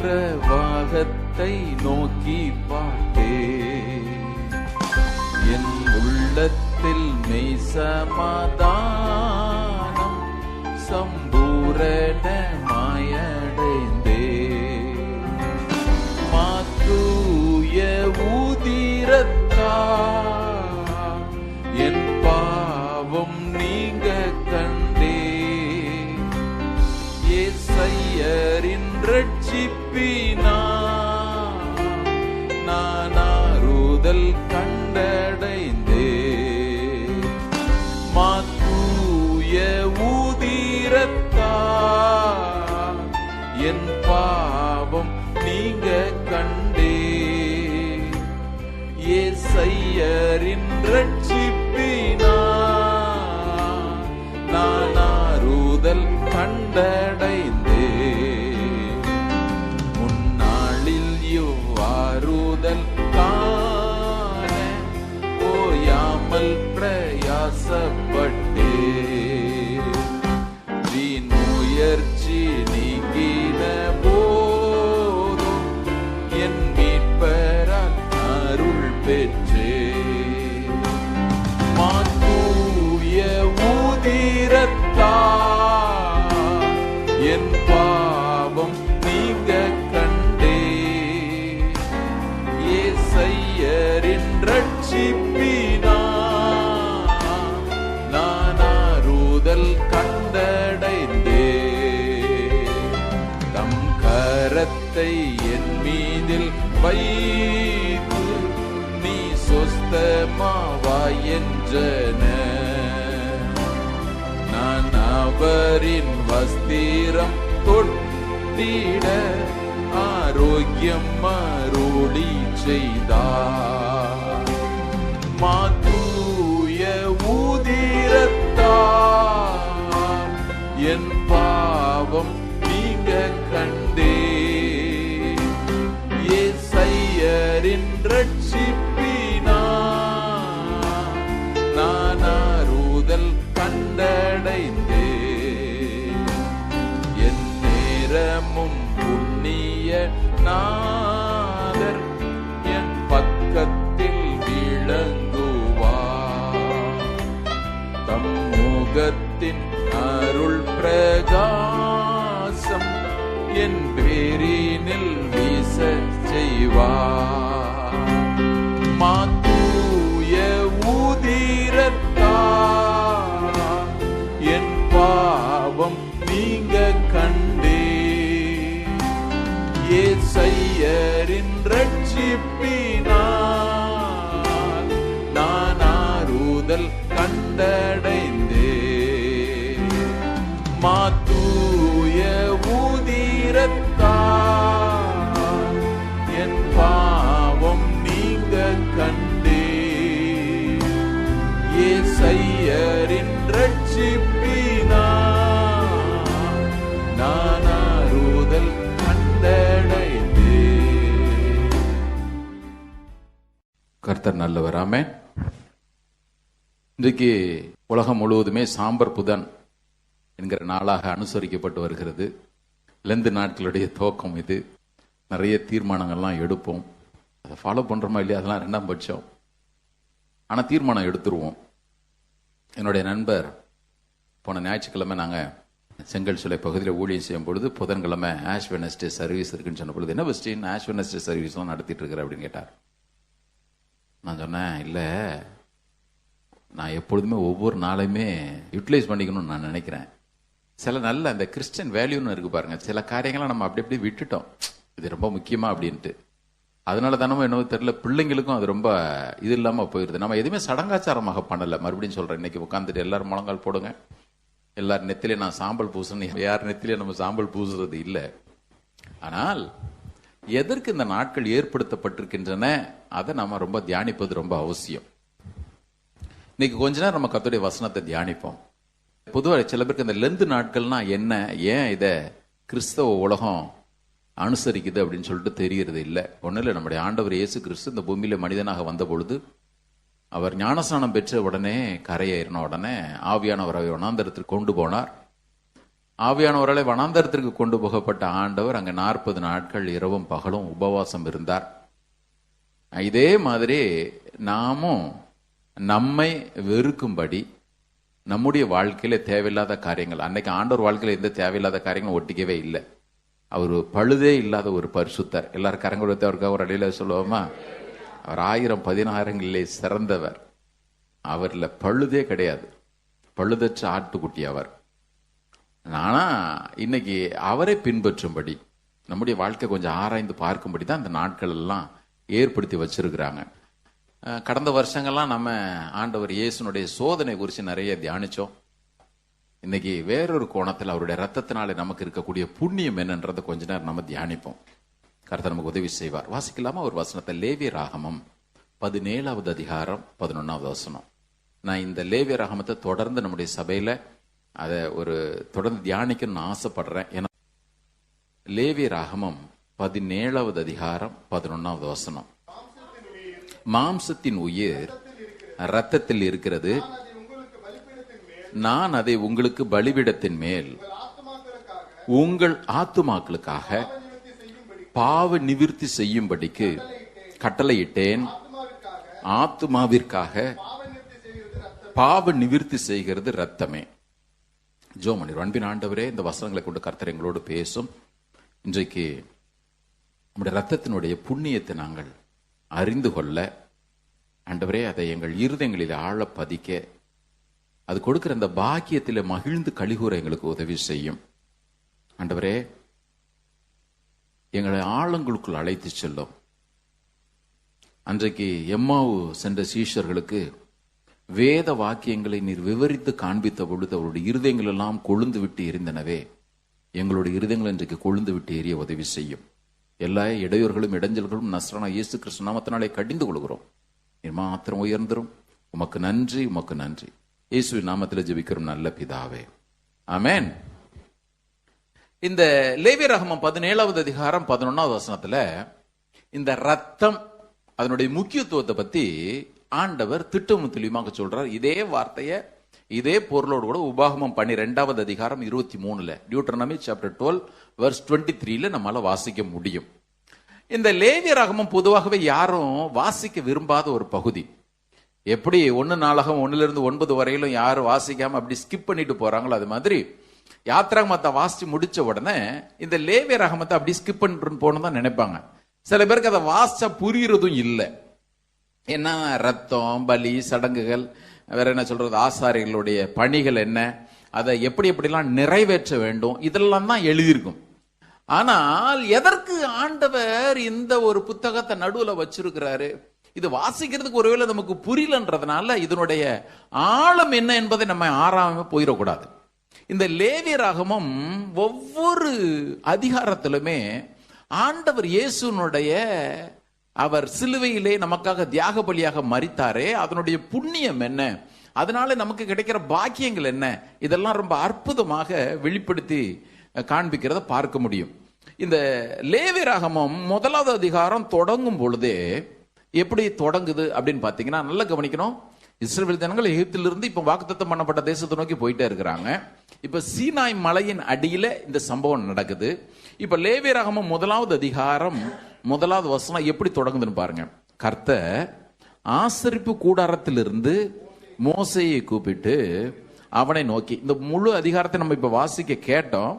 பிரவாகத்தை நோக்கி பார்த்தேன். என் உள்ளத்தில் மெய் சமாதானம் சம்பூரணமாயடைந்தேன். மாத்தூய ஊதிரத்தால் என் பாவம் நீங்க கண்டேன். ஏசையரின் ரட்சிப்பினால் நான் ஆறுதல் கண்டடைந்தேன். மாத்தூய ஊதிரத்தால் என் பாவம் நீங்க கண்டேன். ஏசையரின் ரட்சிப்பினால் நான் ஆறுதல் கண்டடைந்தேன். முன்னாளில் இவ்வாறுதல் காண ஓயாமல் பிரயாசப்பட்டேன். வீண் முயற்சி நீங்கின போதும் என் மீட்பரால் அருள் பெற்றேன். மாத்தூய ஊதிரத்தால் என் பாவம் நீங்க கண்டேன். ஏசையரின் ரட்சிப்பினால் நான் ஆறுதல் கண்டடைந்தேன். தம் கரத்தை என் மீதில் வைத்து நீ சொஸ்தமாவாய் என்றன. நான் அவரின் வஸ்திரம் தொட்டிட ஆரோக்கியம் அருளி செய்தார். மாத்தூய ஊதிரத்தால் என் பாவம் நீங்க கண்டேன். ஏசையரின் ரட்சிப்பினால் நான் ஆறுதல் கண்டடைந்தேன். என் நேரமும் புண்ணிய நாதர் என் பக்கத்தில் விளங்குவார். தம் முகத்தின் அருள் பிரகாசம் என் பேரினில் வீச செய்வார். மாத்தூய ஊதிரத்தால் என் பாவம் நீங்க கண்டேன். ஏசையரின் ரட்சிப்பினால் நான் ஆறுதல் கண்டடைந்தேன். மாத்தூய ஊதிரத்தால் என் பாவம் நீங்க கண்டேன். ஏசையரின் ரட்சிப்பினால் நான் ஆறுதல் கண்டடைந்தேன். கர்த்தர் நல்லவர். ஆமென். இன்றைக்கு உலகம் முழுவதுமே சாம்பர் புதன் என்கிற நாளாக அனுசரிக்கப்பட்டு வருகிறது. லெந்து நாட்களுடைய துவக்கம் இது. நிறைய தீர்மானங்கள்லாம் எடுப்போம். அதை ஃபாலோ பண்ணுறோமா இல்லையா அதெல்லாம் ரெண்டாம் பட்சம். ஆனால் தீர்மானம் எடுத்துருவோம். என்னுடைய நண்பர் போன ஞாயிற்றுக்கிழமை நாங்கள் செங்கல் சூளை பகுதியில் ஊழியம் செய்யும் பொழுது புதன்கிழமை ஆஷ் வெனஸ்டே சர்வீஸ் இருக்குன்னு சொன்ன பொழுது, என்ன பெஸ்டின் ஆஷ் வெனஸ்டே சர்வீஸ்லாம் நடத்திட்டு இருக்கிற அப்படின்னு கேட்டார். நான் சொன்னேன், இல்லை, நான் எப்பொழுதுமே ஒவ்வொரு நாளையுமே யூட்டிலைஸ் பண்ணிக்கணும்னு நான் நினைக்கிறேன். சில நல்ல அந்த கிறிஸ்டியன் வேல்யூன்னு இருக்கு பாருங்க, சில காரியங்களை நம்ம அப்படி அப்படி விட்டுட்டோம், இது ரொம்ப முக்கியமா அப்படின்ட்டு. அதனால தானமோ என்னவோ தெரியல, பிள்ளைங்களுக்கும் அது ரொம்ப இது இல்லாமல் போயிடுது. நம்ம எதுவுமே சடங்காச்சாரமாக பண்ணலை. மறுபடியும் சொல்கிறேன், இன்னைக்கு உட்காந்துட்டு எல்லாரும் முழங்கால் போடுங்க, எல்லாரும் நெத்திலே நான் சாம்பல் பூசணும், யார் நெத்திலே நம்ம சாம்பல் பூசுறது இல்லை. ஆனால் எதற்கு இந்த நாட்கள் ஏற்படுத்தப்பட்டிருக்கின்றன அதை நம்ம ரொம்ப தியானிப்பது ரொம்ப அவசியம். இன்னைக்கு கொஞ்ச நேரம் நம்ம கர்த்தருடைய வசனத்தை தியானிப்போம். பொதுவாக சில பேருக்கு இந்த லெந்து நாட்கள்னா என்ன, ஏன் இதை கிறிஸ்தவ உலகம் அனுசரிக்குது அப்படின்னு சொல்லிட்டு தெரியறது இல்லை. ஒன்றும் இல்லை, நம்முடைய ஆண்டவர் இயேசு கிறிஸ்து இந்த பூமியில மனிதனாக வந்த பொழுது அவர் ஞானஸ்நானம் பெற்ற உடனே கரையேறின உடனே ஆவியானவரை வனாந்தரத்திற்கு கொண்டு போனார். ஆவியானவர்களை வனாந்தரத்திற்கு கொண்டு போகப்பட்ட ஆண்டவர் அங்க 40 நாட்கள் இரவும் பகலும் உபவாசம் இருந்தார். இதே மாதிரி நாமும் நம்மை வெறுக்கும்படி நம்முடைய வாழ்க்கையில தேவையில்லாத காரியங்கள், அன்னைக்கு ஆண்டவர் வாழ்க்கையில எந்த தேவையில்லாத காரியங்களும் ஒட்டிக்கவே இல்லை. அவர் பழுதே இல்லாத ஒரு பரிசுத்தர். எல்லாரும் கரங்குடத்தவருக்காக ஒரு அடியில சொல்லுவோமா? அவர் 1000-10000ங்களிலே சிறந்தவர். அவர்ல பழுதே கிடையாது. பழுதற்ற ஆட்டுக்குட்டி அவர். ஆனா இன்னைக்கு அவரை பின்பற்றும்படி நம்முடைய வாழ்க்கை கொஞ்சம் ஆராய்ந்து பார்க்கும்படி தான் இந்த நாட்கள் எல்லாம் ஏற்படுத்தி வச்சிருக்கிறாங்க. கடந்த வருஷங்கள்லாம் நம்ம ஆண்டவர் இயேசுனுடைய சோதனை குறித்து நிறைய தியானிச்சோம். இன்னைக்கு வேறொரு கோணத்தில் அவருடைய ரத்தத்தினாலே நமக்கு இருக்கக்கூடிய புண்ணியம் என்னன்றதை கொஞ்ச நேரம் நம்ம தியானிப்போம். கர்த்தர் நமக்கு உதவி செய்வார். வாசிக்கலாமா ஒரு வசனத்தை? லேவியராகமம் 17வது அதிகாரம் 11வது வசனம். நான் இந்த லேவியராகமத்தை தொடர்ந்து நம்முடைய சபையில அதை தொடர்ந்து தியானிக்கணும்னு ஆசைப்படுறேன். ஏன்னா லேவியராகமம் 17வது அதிகாரம் 11வது வசனம். மாம்சத்தின் உயிர் இரத்தத்தில் இருக்கிறது, நான் அதை உங்களுக்கு பலிபீடத்தின் மேல் உங்கள் ஆத்துமாக்களுக்காக பாவ நிவிர்த்தி செய்யும்படிக்கு கட்டளையிட்டேன். ஆத்துமாவிற்காக பாவ நிவிர்த்தி செய்கிறது ரத்தமே. ஜோமணி அன்பின் ஆண்டவரே, இந்த வசனங்களை கொண்டு கர்த்தர் எங்களோடு பேசும். இன்றைக்கு நம்முடைய ரத்தத்தினுடைய புண்ணியத்தை நாங்கள் அறிந்து கொள்ள ஆண்டவரே, அதை எங்கள் இருதயங்களில் ஆழ பதிக்க, அது கொடுக்கிற அந்த பாக்கியத்தில் மகிழ்ந்து கழிகூற எங்களுக்கு உதவி செய்யும். ஆண்டவரே, எங்களை ஆழங்களுக்குள் அழைத்து செல்லும். அன்றைக்கு எம்மாவு சென்ற சீஷர்களுக்கு வேத வாக்கியங்களை நீர் விவரித்து காண்பித்த பொழுது அவருடைய இருதயங்கள் எல்லாம் கொழுந்து விட்டு எரிந்தனவே. எங்களுடைய இருதயங்கள் இன்றைக்கு கொழுந்து விட்டு எரிய உதவி செய்யும். எல்லா இடையூறுகளும் இடைஞ்சல்களும் நஸ்ரானா இயேசு கிறிஸ்து நாமத்தினாலே கடிந்து கொள்கிறோம். நீர் மாத்திரம் உயர்ந்துரும். உமக்கு நன்றி, உமக்கு நன்றி. இயேசுவின் நாமத்தில் ஜெபிக்கிறோம் நல்ல பிதாவே, ஆமென். இந்த லேவியராகமம் 17வது அதிகாரம் 11வது வசனத்துல இந்த ரத்தம் அதனுடைய முக்கியத்துவத்தை பத்தி ஆண்டவர் திட்டமும் தெளிவாக சொல்றார். இதே வார்த்தையை இதே பொருளோடு கூட உபாகமம் 12வது அதிகாரம் 23ல டியூட்டரோனமி சாப்டர் 12 வெர்ஸ் 23ல நம்மால வாசிக்க முடியும். இந்த லேவியராகமம் பொதுவாகவே யாரும் வாசிக்க விரும்பாத ஒரு பகுதி. எப்படி 1 நாளாகம் 1லிருந்து 9 வரையிலும் யாரும் வாசிக்காம அப்படி ஸ்கிப் பண்ணிட்டு போறாங்களோ, அது மாதிரி யாத்ராகமத்தை வாசிச்சு முடிச்ச உடனே இந்த லேவியராகமத்தை அப்படி ஸ்கிப் பண்ணிட்டு போகணும் தான் நினைப்பாங்க. சில பேருக்கு அதை வாசிச்சா புரியுறதும் இல்லை. என்ன ரத்தம், பலி, சடங்குகள், வேற என்ன சொல்றது, ஆசாரிகளுடைய பணிகள் என்ன, அதை எப்படி எப்படிலாம் நிறைவேற்ற வேண்டும், இதெல்லாம் தான் எழுதியிருக்கும். ஆனால் எதற்கு ஆண்டவர் இந்த ஒரு புத்தகத்தை நடுவுல வச்சிருக்கிறாரு? இது வாசிக்கிறதுக்கு ஒருவேளை நமக்கு புரியலன்றதுனால இதனுடைய ஆழம் என்ன என்பதை நம்ம ஆராயாம போயிடக்கூடாது. இந்த லேவியராகமம் ஒவ்வொரு அதிகாரத்திலுமே ஆண்டவர் இயேசுனுடைய அவர் சிலுவையிலே நமக்காக தியாக பலியாக மரித்தாரே, அதனுடைய புண்ணியம் என்ன, அதனால நமக்கு கிடைக்கிற பாக்கியங்கள் என்ன, இதெல்லாம் ரொம்ப அற்புதமாக வெளிப்படுத்தி காண்பிக்கிறத பார்க்க முடியும். இந்த லேவியராகமம் 1வது அதிகாரம் தொடங்கும் பொழுதே எப்படி தொடங்குது அப்படின்னு பாத்தீங்கன்னா, நல்லா கவனிக்கணும். இஸ்ரவேல் ஜனங்கள் எகிப்திலிருந்து இப்ப வாக்குத்தத்தம் பண்ணப்பட்ட தேசத்தை நோக்கி போயிட்டே இருக்கிறாங்க. இப்ப சீனாய் மலையின் அடியில இந்த சம்பவம் நடக்குது. இப்ப லேவியராகமம் 1வது அதிகாரம் 1வது வசனம் எப்படி தொடங்குதுன்னு பாருங்க. கர்த்தர் ஆசரிப்பு கூடாரத்திலிருந்து மோசேயை கூப்பிட்டு அவனை நோக்கி, இந்த முழு அதிகாரத்தை நம்ம இப்ப வாசிக்க கேட்டோம்.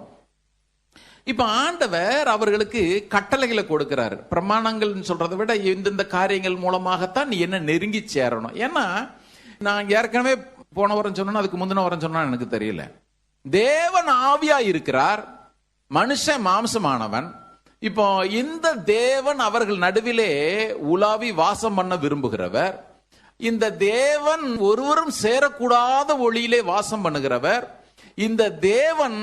இப்ப ஆண்டவர் அவர்களுக்கு கட்டளைகளை கொடுக்கிறார். பிரமாணங்கள் சொல்றதை விட இந்த காரியங்கள் மூலமாகத்தான் நீ என்ன நெருங்கி சேரணும். ஏன்னா நான் ஏற்கனவே போன வாரம் சொன்னா, அதுக்கு முந்தின வாரம் சொன்னா எனக்கு தெரியல. தேவன் ஆவியா இருக்கிறார், மனுஷன் மாம்சமானவன். இப்போ இந்த தேவன் அவர்கள் நடுவிலே உலாவி வாசம் பண்ண விரும்புகிறவர். இந்த தேவன் ஒருவரும் சேரக்கூடாத ஒளியிலே வாசம் பண்ணுகிறவர். இந்த தேவன்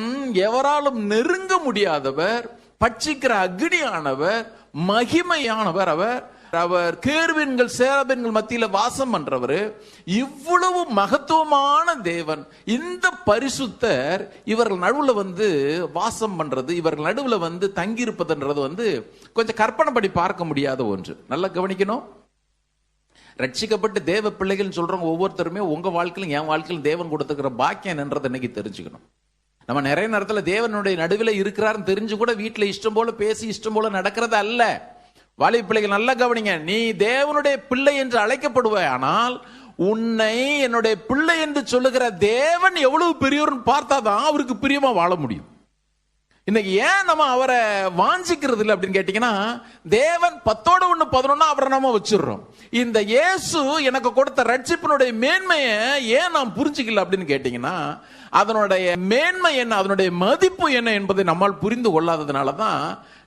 எவராலும் நெருங்க முடியாதவர், பட்சிக்கிற அக்னியானவர், மகிமையானவர். அவர் கேருபீன்கள் சேரபீன்கள் மத்தியில வாசம் பண்றவர். இவ்வளவு மகத்துவமான தேவன், இந்த பரிசுத்தர் இவர்கள் நடுவுல வந்து வாசம் பண்றது, இவர்கள் நடுவுல வந்து தங்கியிருப்பதுன்றது கொஞ்சம் கற்பனை படி பார்க்க முடியாத ஒன்று. நல்லா கவனிக்கணும். ரட்சிக்கப்பட்டு தேவ பிள்ளைகள் சொல்றவங்க ஒவ்வொருத்தருமே உங்க வாழ்க்கையிலும் என் வாழ்க்கையிலும் தேவன் கொடுத்துக்கிற பாக்கியம் என்றதை இன்னைக்கு தெரிஞ்சுக்கணும். நம்ம நிறைய நேரத்துல தேவனுடைய நடுவில் இருக்கிறாருன்னு தெரிஞ்சு கூட வீட்டுல இஷ்டம் போல பேசி இஷ்டம் போல நடக்கிறது அல்ல. வாலி பிள்ளைகள் நல்லா கவனிங்க. நீ தேவனுடைய பிள்ளை என்று அழைக்கப்படுவாய், ஆனால் உன்னை என்னுடைய பிள்ளை என்று சொல்லுகிற தேவன் எவ்வளவு பெரியவர்னு பார்த்தாதான் அவருக்கு பிரியமா வாழ முடியும். இன்னைக்கு ஏன் நம்ம அவரை வாஞ்சிக்கிறது இல்லை அப்படின்னு கேட்டீங்கன்னா, தேவன் 10 11 அவரை நாம வச்சிடுறோம். இந்த இயேசு எனக்கு கொடுத்த ரட்சிப்பினுடைய மேன்மையை ஏன் நாம் புரிஞ்சுக்கல அப்படின்னு கேட்டீங்கன்னா, அதனுடைய மேன்மை என்ன, அதனுடைய மதிப்பு என்ன என்பதை நம்மால் புரிந்து கொள்ளாததுனாலதான்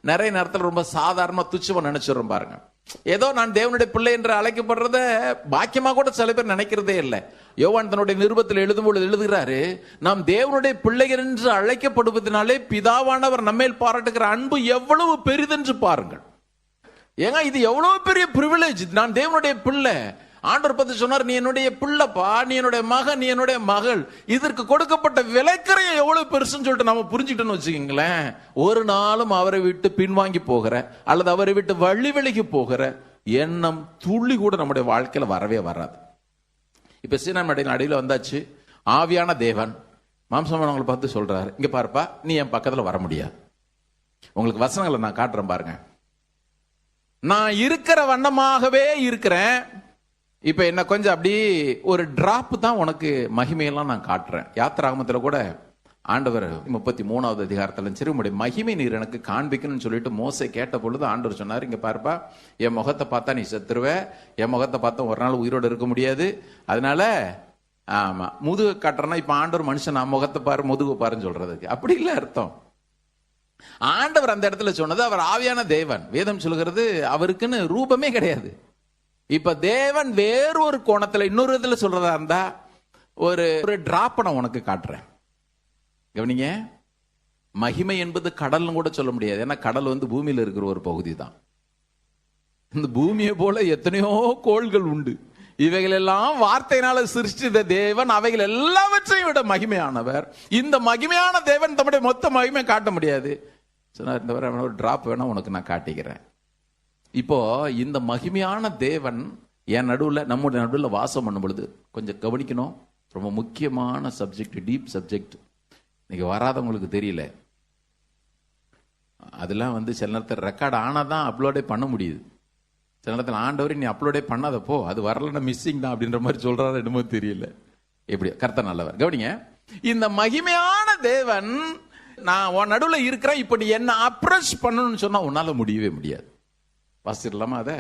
நிறைய நேரத்தில் ரொம்ப சாதாரண துச்சமா நினைச்சிடறோம். பாருங்க, ஏதோ நான் தேவனுடைய பிள்ளை என்று அழைக்கப்படுறத பாக்கியமா கூட சில பேர் நினைக்கிறதே இல்லை. யோவான் தன்னுடைய நிருபத்தில் எழுதும்போது எழுதுகிறாரு, நாம் தேவனுடைய பிள்ளைகள் என்று அழைக்கப்படுவதனாலே பிதாவானவர் நம்மேல் பாராட்டுகிற அன்பு எவ்வளவு பெரிதென்று பாருங்கள். ஏங்க, இது எவ்வளவு பெரிய பிரிவிலேஜ். நான் தேவனுடைய பிள்ளை. ஆண்டவர் பத்தி சொன்னார், நீ என்னுடைய பிள்ளைப்பா, நீ என்னுடைய மகன், நீ என்னுடைய மகள். இதற்கு கொடுக்கப்பட்ட விலைக்கரையை எவ்வளவு பெருசுன்னு சொல்லிட்டு நம்ம புரிஞ்சுக்கிட்டோன்னு வச்சுக்கீங்களேன், ஒரு நாளும் அவரை விட்டு பின்வாங்கி போகிற அல்லது அவரை விட்டு வழி விலகி போகிற எண்ணம் துள்ளி கூட நம்முடைய வாழ்க்கையில வரவே வராது. இப்ப சீனாமடையின் அடியில் வந்தாச்சு. ஆவியான தேவன் மாம்சமானவங்களை பார்த்து சொல்றாரு, இங்க பாருப்பா, நீ என் பக்கத்துல வர முடியாது. உங்களுக்கு வசனங்களை நான் காட்டுறேன் பாருங்க. நான் இருக்கிற வண்ணமாகவே இருக்கிறேன். இப்ப என்ன கொஞ்சம் அப்படி ஒரு டிராப் தான் உனக்கு மகிமையெல்லாம் நான் காட்டுறேன். யாத்திராகமத்துல கூட ஆண்டவர் 33வது அதிகாரத்துல சரி, உங்களுடைய மகிமை நீர் எனக்கு காண்பிக்கணும்னு சொல்லிட்டு மோசே கேட்ட பொழுது ஆண்டவர் சொன்னார், இங்க பாருப்பா, என் முகத்தை பார்த்தா நீ செத்துருவ, என் முகத்தை பார்த்தா ஒரு நாள் உயிரோடு இருக்க முடியாது. அதனால ஆமா, முதுகு காட்டுறனா இப்ப ஆண்டவர் மனுஷன் நான் முகத்தை பாரு முதுகு பாருன்னு சொல்றதுக்கு அப்படி இல்ல அர்த்தம். ஆண்டவர் அந்த இடத்துல சொன்னது, அவர் ஆவியான தேவன். வேதம் சொல்லுகிறது அவருக்குன்னு ரூபமே கிடையாது. இப்ப தேவன் வேறு ஒரு கோணத்துல இன்னொரு விதத்துல சொல்றதா இருந்தா, ஒரு டிராப் நான் உனக்கு காட்டுறேன். கவனிங்க, மகிமை என்பது கடல்னு கூட சொல்ல முடியாது. ஏன்னா கடல் பூமியில இருக்கிற ஒரு பகுதி தான். இந்த பூமியை போல எத்தனையோ கோள்கள் உண்டு. இவைகள் எல்லாம் வார்த்தையினால சிருஷ்டித்த தேவன், அவைகள் எல்லாவற்றையும் விட மகிமையானவர். இந்த மகிமையான தேவன் தம்முடைய மொத்த மகிமை காட்ட முடியாது. சொன்னார், இந்த ஒரு டிராப் வேணா உனக்கு நான் காட்டிக்கிறேன். இப்போ இந்த மகிமையான தேவன் என் நடுவில், நம்முடைய நடுவில் வாசம் பண்ணும் பொழுது கொஞ்சம் கவனிக்கணும். ரொம்ப முக்கியமான சப்ஜெக்ட், டீப் சப்ஜெக்ட். இன்னைக்கு வராதவங்களுக்கு தெரியல. அதெல்லாம் சில நேரத்தில் ரெக்கார்ட் ஆனாதான் அப்லோடே பண்ண முடியுது. சில நேரத்தில் ஆண்டவரை நீ அப்லோடே பண்ணாதப்போ அது வரலன்னா மிஸ்ஸிங் தான் அப்படின்ற மாதிரி சொல்றாரு, என்னமோ தெரியல. எப்படி கர்த்தர் நல்லவர். கவனிங்க, இந்த மகிமையான தேவன் நான் உன் நடுவில் இருக்கிறேன், இப்ப நீ என்ன அப்ரோச் பண்ணணும்னு சொன்னா உன்னால முடியவே முடியாது. வாசிடலாமா? அதை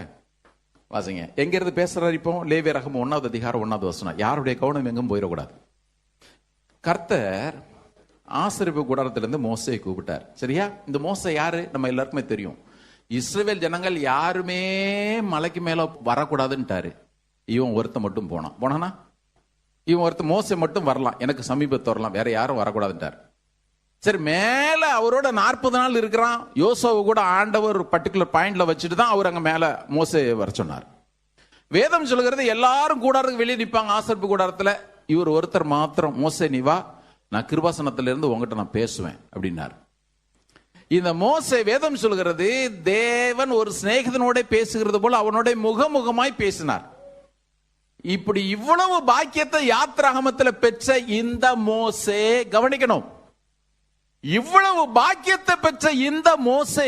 வாசிங்க. எங்க இருந்து பேசுறாரு இப்போ? லேவியராகமம் 1வது அதிகாரம் 1வது வசனம். யாருடைய கவனம் எங்கும் போயிடக்கூடாது. கர்த்தர் ஆசரிப்பு கூடாரத்திலிருந்து மோசையை கூப்பிட்டார். சரியா? இந்த மோசை யாரு? நம்ம எல்லாருக்குமே தெரியும். இஸ்ரவேல் ஜனங்கள் யாருமே மலைக்கு மேல வரக்கூடாதுன்ட்டாரு. இவன் ஒருத்த மட்டும் போனானா? இவன் ஒருத்த மோசை மட்டும் வரலாம், எனக்கு சமீபத்து வரலாம், வேற யாரும் வரக்கூடாதுன்ட்டார். சரி, மேல அவரோட 40 நாள் இருக்கிறான். யோசுவா கூட ஆண்டவர் பர்டிகுலர் பாயிண்ட்ல வச்சுட்டு தான் அவர் அங்க மேல மோசே வர சொன்னார். வேதம் சொல்லுகிறது எல்லாரும் கூடாரத்துக்கு வெளியே நிற்பாங்க ஆசரிப்பு கூடாரத்துல. இவர் ஒருத்தர் மாத்திரம், மோசே நீ வா, நான் கிருபாசனத்துல இருந்து உங்ககிட்ட நான் பேசுவேன் அப்படின்னார். இந்த மோசே, வேதம் சொல்லுகிறது, தேவன் ஒரு சிநேகிதனோட பேசுகிறது போல அவனோட முகமுகமாய் பேசினார். இப்படி இவ்வளவு பாக்கியத்தை யாத்திராகமத்துல பெற்ற இந்த மோசே, கவனிக்கணும், இவ்வளவு பாக்கியத்தை பெற்ற இந்த மோசே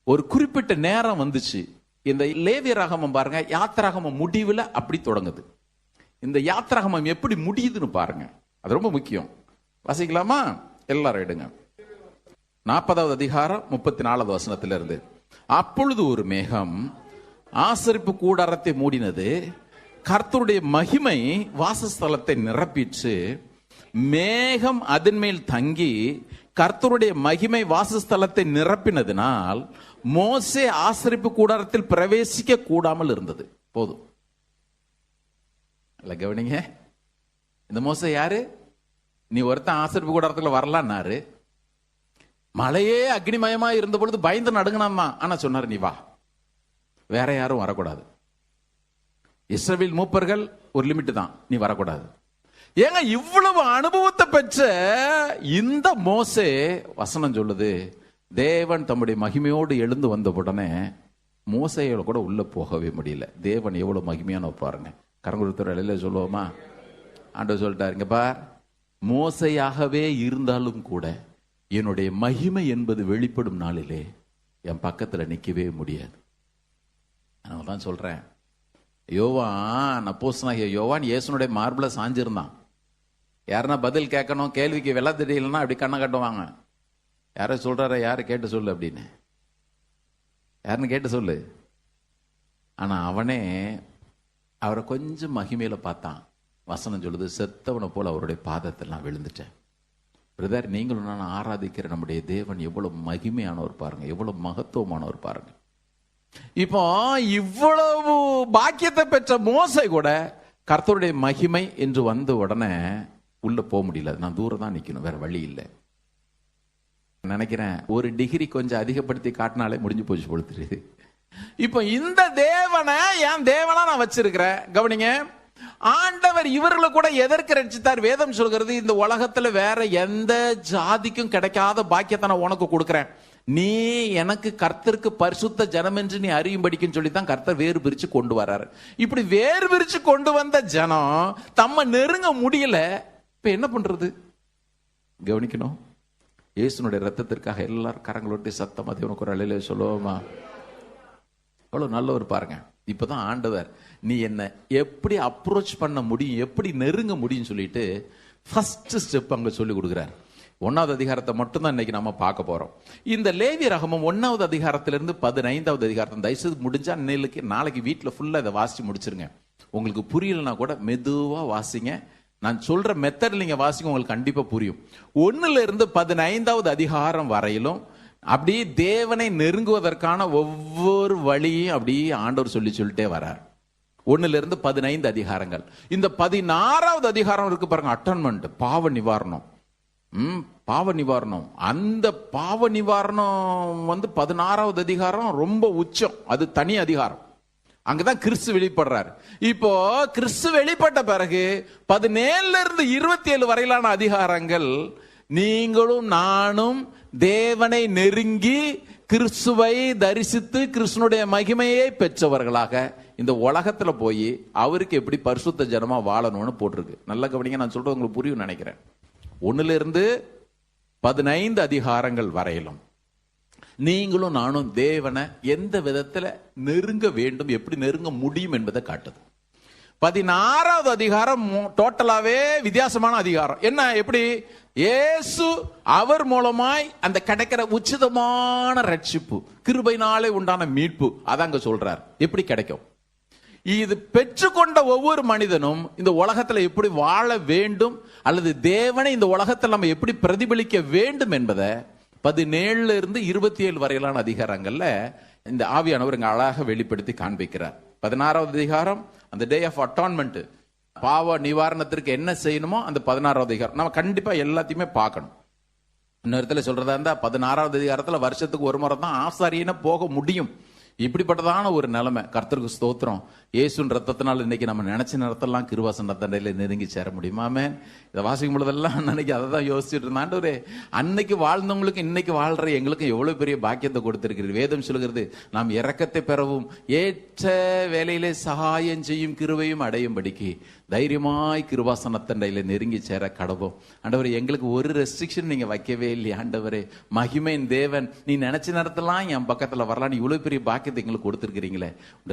ஒரு குறிப்பிட்ட நேரம் வந்துச்சு. இந்த லேவியராகமம் பாருங்க, யாத்திராகமம் முடிவுல அப்படி தொடங்குது. இந்த யாத்திராகமம் எப்படி முடியுதுன்னு பாருங்க, அது ரொம்ப முக்கியம். வாசிக்கலாமா? எல்லாரும் எடுங்க. 40வது அதிகாரம் 34வது வசனத்திலிருந்து. அப்பொழுது ஒரு மேகம் ஆசரிப்பு கூடாரத்தை மூடினது, கர்த்தருடைய மகிமை வாசஸ்தலத்தை நிரப்பிற்று. மேகம் அதன் மேல் தங்கி கர்த்தருடைய மகிமை வாசஸ்தலத்தை நிரப்பினதினால் மோசே ஆசரிப்பு கூடாரத்தில் பிரவேசிக்க கூடாமல் இருந்தது. போதும், கவனிங்க. இந்த மோசே யாரு? நீ ஒருத்தன் ஆசரிப்பு கூடாரத்துல வரலான்னாரு. மழையே அக்னிமயமா இருந்த பொழுது பயந்து நடுங்கினான். ஆனா சொன்னாரு, நீ வா, வேற யாரும் வரக்கூடாது. இஸ்ரவேல் மூப்பர்கள் ஒரு லிமிட் தான், நீ வரக்கூடாது. ஏங்க, இவ்வளவு அனுபவத்தை பெற்ற இந்த மோசே, வசனம் சொல்லுது, தேவன் தம்முடைய மகிமையோடு எழுந்து வந்த உடனே மோசையோட கூட உள்ள போகவே முடியல. தேவன் எவ்வளவு மகிமையான பாருங்க. கரங்குருத்தர் இலையில சொல்லுவோமா? ஆண்டவர் சொல்லிட்டாரு, இங்க பார், மோசையாகவே இருந்தாலும் கூட என்னுடைய மகிமை என்பது வெளிப்படும் நாளிலே என் பக்கத்துல நிக்கவே முடியாது. நான் தான் சொல்றேன், யோவான் அப்போஸ்தலனாகிய யோவான் இயேசுனுடைய மார்புல சாஞ்சிருந்தான். யாருன்னா பதில் கேட்கணும், கேள்விக்கு வெள்ள தெரியலன்னா அப்படி கண்ணை கட்டுவாங்க. யாரோ சொல்றாரு, யாரு கேட்டு சொல்லு அப்படின்னு, யாருன்னு கேட்டு சொல்லு. ஆனா அவனே அவரை கொஞ்சம் மகிமையில பார்த்தான். வசனம் சொல்லுது, செத்தவனை போல அவருடைய பாதத்தில் நான் விழுந்துட்டேன். பிரதர், நீங்களும் நான் ஆராதிக்கிற நம்முடைய தேவன் எவ்வளவு மகிமையானவர் பாருங்க, எவ்வளவு மகத்துவமானவர் பாருங்க. இப்போ இவ்வளவு பாக்கியத்தை பெற்ற மோசை கூட கர்த்தருடைய மகிமை என்று வந்த உடனே உள்ள போக முடியல. நான் தூரம் தான் நிக்கணும், வேற வழி இல்லை. நினைக்கிறேன் ஒரு டிகிரி கொஞ்சம் அதிகப்படுத்தி காட்டினாலே முடிஞ்சு போச்சு பொழுது. இப்போ இந்த தேவனை என் தேவனா நான் வச்சிருக்கிறேன். கவனிங்க, ஆண்டவர் இவர்களை கூட எதற்கு ரட்சித்தார்? வேதம் சொல்கிறது, இந்த உலகத்துல வேற எந்த ஜாதிக்கும் கிடைக்காத பாக்கியத்தை நான் உனக்கு கொடுக்கிறேன், நீ எனக்கு கர்த்தருக்கு பரிசுத்த ஜனம் என்று நீ அறியும்படிக்குன்னு சொல்லித்தான் கர்த்தர் வேறு பிரிச்சு கொண்டு வர்றாரு. இப்படி வேறு பிரிச்சு கொண்டு வந்த ஜனம் தம்ம நெருங்க முடியல. இப்ப என்ன பண்றது? கவனிக்கணும், இயேசுனுடைய ரத்தத்திற்காக எல்லாரும் கரங்களோட்டி சத்தமா தேவனுக்கு ஒரு அலையில சொல்லுவோமா? எவ்வளவு நல்லவர் பாருங்க. இப்பதான் ஆண்டவர் நீ என்ன எப்படி அப்ரோச் பண்ண முடியும், எப்படி நெருங்க முடியும் சொல்லிட்டு ஃபர்ஸ்ட் ஸ்டெப் அங்க சொல்லி கொடுக்கிறார். 1வது அதிகாரத்தை மட்டும்தான் இன்னைக்கு நம்ம பார்க்க போறோம். இந்த லேவிய ரகமம் 1வது அதிகாரத்திலிருந்து 15வது அதிகாரத்தை தயவுசெய்து முடிஞ்சா நாளைக்கு வீட்டுல ஃபுல்லா இதை வாசிச்சு முடிச்சிருங்க. உங்களுக்கு புரியலன்னா கூட மெதுவா வாசிங்க. நான் சொல்ற மெத்தட் நீங்க வாசிங்க, உங்களுக்கு கண்டிப்பா புரியும். 1லிருந்து 15வது அதிகாரம் வரையிலும் அப்படி தேவனை நெருங்குவதற்கான ஒவ்வொரு வழியும் அப்படி ஆண்டவர் சொல்லிட்டே வரார். 1லிருந்து 15 அதிகாரங்கள். இந்த 16வது அதிகாரம் இருக்கு பாருங்க, அட்டன்மெண்ட், பாவ நிவாரணம். பாவ நிவாரணம். அந்த பாவ நிவாரணம் 16வது அதிகாரம் ரொம்ப உச்சம், அது தனி அதிகாரம். அங்கதான் கிறிஸ்து வெளிப்படுறாரு. இப்போ கிறிஸ்து வெளிப்பட்ட பிறகு 17லிருந்து 27 வரையிலான அதிகாரங்கள் நீங்களும் நானும் தேவனை நெருங்கி கிறிஸ்துவை தரிசித்து கிறிஸ்துனுடைய மகிமையை பெற்றவர்களாக இந்த உலகத்துல போய் அவருக்கு எப்படி பரிசுத்த ஜனமா வாழணும்னு போட்டிருக்கு. நல்ல கவனிங்க, நான் சொல்றது உங்களுக்கு புரியும் நினைக்கிறேன். 1லிருந்து 15 அதிகாரங்கள் வரையிலும் நீங்களும் நானும் தேவனை எந்த விதத்துல நெருங்க வேண்டும், எப்படி நெருங்க முடியும் என்பதை காட்டுது. 16வது அதிகாரம் டோட்டலாவே வித்தியாசமான அதிகாரம். என்ன, எப்படி இயேசு அவர் மூலமாய் அந்த கிடைக்கிற உச்சிதமான ரட்சிப்பு, கிருபையினாலே உண்டான மீட்பு, அதாங்க சொல்றார். எப்படி கிடைக்கும், இது பெற்றுக்கொண்ட ஒவ்வொரு மனிதனும் இந்த உலகத்துல எப்படி வாழ வேண்டும், அல்லது தேவனை இந்த உலகத்தில் நம்ம எப்படி பிரதிபலிக்க வேண்டும் என்பதை 17லிருந்து 27 வரையிலான அதிகாரங்கள்ல இந்த ஆவியானவர் இங்க அழகாக வெளிப்படுத்தி காண்பிக்கிறார். 16வது அதிகாரம் அந்த டே ஆஃப் அட்டான்மெண்ட், பாவ நிவாரணத்திற்கு என்ன செய்யணுமோ அந்த 16வது அதிகாரம் நம்ம கண்டிப்பா எல்லாத்தையுமே பார்க்கணும். இன்னொருத்துல சொல்றதா இருந்தா 16வது அதிகாரத்துல வருஷத்துக்கு ஒரு முறை தான் ஆசாரியனை போக முடியும். இப்படிப்பட்டதான ஒரு நிலைமை. கர்த்தருக்கு ஸ்தோத்திரம். இயேசுவின் ரத்தத்தினால் இன்னைக்கு நம்ம நினைச்ச நேரத்தெல்லாம் கிருபாசன தண்டையில நெருங்கி சேர முடியுமாமே. இதை வாசிக்கும் பொழுதெல்லாம் அன்னைக்கு அதை தான் யோசிச்சுட்டு இருந்தான். ஆண்டவரே, அன்னைக்கு வாழ்ந்தவங்களுக்கு இன்னைக்கு வாழ்ற எங்களுக்கு எவ்வளவு பெரிய பாக்கியத்தை கொடுத்திருக்கிறது. வேதம் சொல்கிறது, நாம் இரக்கத்தை பெறவும் ஏற்ற வேலையிலே சகாயம் செய்யும் கிருபையும் அடையும்படிக்கு தைரியமாய் கிருபாசனத்தண்டையில நெருங்கி சேர கடவோம். ஆண்டவரே, எங்களுக்கு ஒரு ரெஸ்ட்ரிக்ஷன் நீங்க வைக்கவே இல்லையா ஆண்டவரே. மகிமையின் தேவன், நீ நினைச்ச நேரத்தெல்லாம் என் பக்கத்துல வரலாம், நீ இவ்வளவு பெரிய பாக்கியத்தை எங்களுக்கு கொடுத்திருக்கிறீங்களே.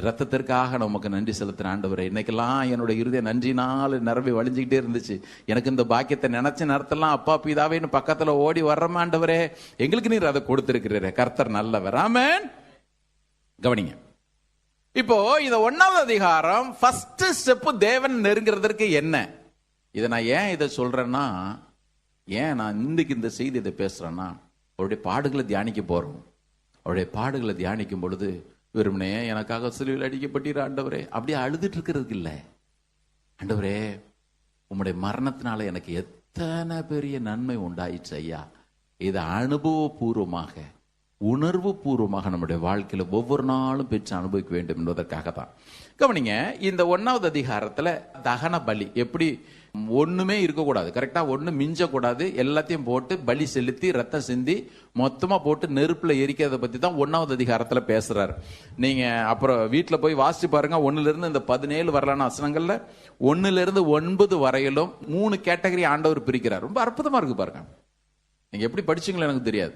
ரத்தத்திற்காக நமக்கு நன்றி செலுத்துற ஆண்டவரே. இன்னைக்கெல்லாம் என்னோட இருதய நன்றினால நிரம்பி வழிஞ்சுக்கிட்டே இருந்துச்சு. எனக்கு இந்த பாக்கியத்தை நினைச்ச நேரத்தெல்லாம் அப்பா பிதாவேன்னு பக்கத்துல ஓடி வர்றோம் ஆண்டவரே. எங்களுக்கு நீர் அதை கொடுத்திருக்கிறீரே. கர்த்தர் நல்லவர். ஆமென். கவனிங்க, இப்போ இந்த 1வது அதிகாரம் ஃபர்ஸ்ட் ஸ்டெப் தேவன் நெருங்கிறதுக்கு என்ன. இதை நான் ஏன் இதை சொல்றேன்னா, ஏன் நான் இன்னைக்கு இந்த செய்தி இதை பேசுறேன்னா, அவருடைய பாடுகளை தியானிக்க போறோம். அவருடைய பாடுகளை தியானிக்கும் பொழுது வெறுமனே எனக்காக சிலுவையில் அடிக்கப்பட்டீர் ஆண்டவரே அப்படியே அழுதுட்டு இருக்கிறதுக்கு இல்லை. ஆண்டவரே, உம்முடைய மரணத்தினால எனக்கு எத்தனை பெரிய நன்மை உண்டாயிடுச்சு ஐயா. இதை அனுபவபூர்வமாக உணர்வு பூர்வமாக நம்முடைய வாழ்க்கையில ஒவ்வொரு நாளும் பெற்று அனுபவிக்க வேண்டும் என்பதற்காக தான். கவனிங்க, இந்த 1வது அதிகாரத்துல தகன பலி எப்படி ஒண்ணுமே இருக்கக்கூடாது, கரெக்டா ஒண்ணு மிஞ்சக்கூடாது, எல்லாத்தையும் போட்டு பலி செலுத்தி ரத்தம் சிந்தி மொத்தமா போட்டு நெருப்புல எரிக்கிறத பத்தி தான் 1வது அதிகாரத்துல பேசுறாரு. நீங்க அப்புறம் வீட்டுல போய் வாசிச்சு பாருங்க. 1ல இருந்து இந்த 17 வரலான வசனங்கள்ல 1ல இருந்து 9 வரையிலும் 3 கேட்டகரி ஆண்டவர் பிரிக்கிறார். ரொம்ப அற்புதமா இருக்கு பாருங்க. நீங்க எப்படி படிச்சீங்களோ எனக்கு தெரியாது.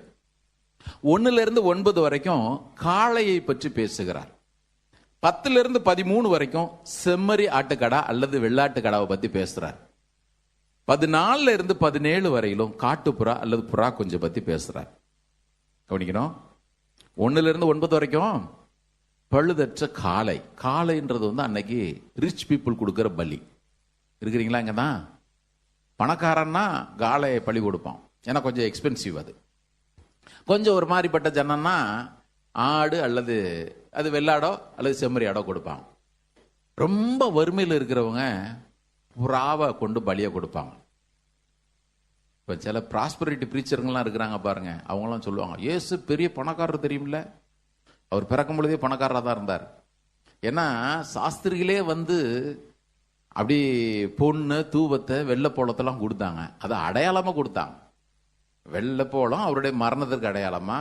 1ல இருந்து 9 வரைக்கும் காளையை பற்றி பேசுகிறார். 10ல இருந்து 13 வரைக்கும் செம்மறி ஆட்டுக்கடா அல்லது வெள்ளாட்டுக்கடாவை பத்தி பேசுறார். 14ல இருந்து 17 வரையிலும் காட்டுப்புறா அல்லது புறா குஞ்சை பத்தி பேசுறார். கவனிக்கணும், 1ல இருந்து 9 வரைக்கும் பழுதற்ற காளை. காளைன்றது அன்னைக்கு ரிச் பீப்புள் கொடுக்கிற பலி. இருக்கிறீங்களா? இங்கதான் பணக்காரன்னா காளையை பலி கொடுப்பான், ஏன்னா கொஞ்சம் எக்ஸ்பென்சிவ். அது கொஞ்சம் ஒரு மாதிரிப்பட்ட ஜனம்னா ஆடு அல்லது அது வெள்ளாடோ அல்லது செம்மறி ஆடோ கொடுப்பாங்க. ரொம்ப வறுமையில் இருக்கிறவங்க புறாவை கொண்டு பலியை கொடுப்பாங்க. இப்போ சில ப்ராஸ்பரிட்டி ப்ரீச்சருங்கெல்லாம் இருக்கிறாங்க பாருங்க, அவங்களாம் சொல்லுவாங்க, இயேசு பெரிய பணக்காரர் தெரியுமில்ல, அவர் பிறக்கும் பொழுதே பணக்காரராக தான் இருந்தார். ஏன்னா சாஸ்திரிகளே அப்படி பொண்ணு தூபத்தை வெள்ளைப்போளத்தெல்லாம் கொடுத்தாங்க. அதை அடையாளமாக கொடுத்தாங்க. வெள்ளைப்போளம் அவருடைய மரணத்திற்கு அடையாளமா,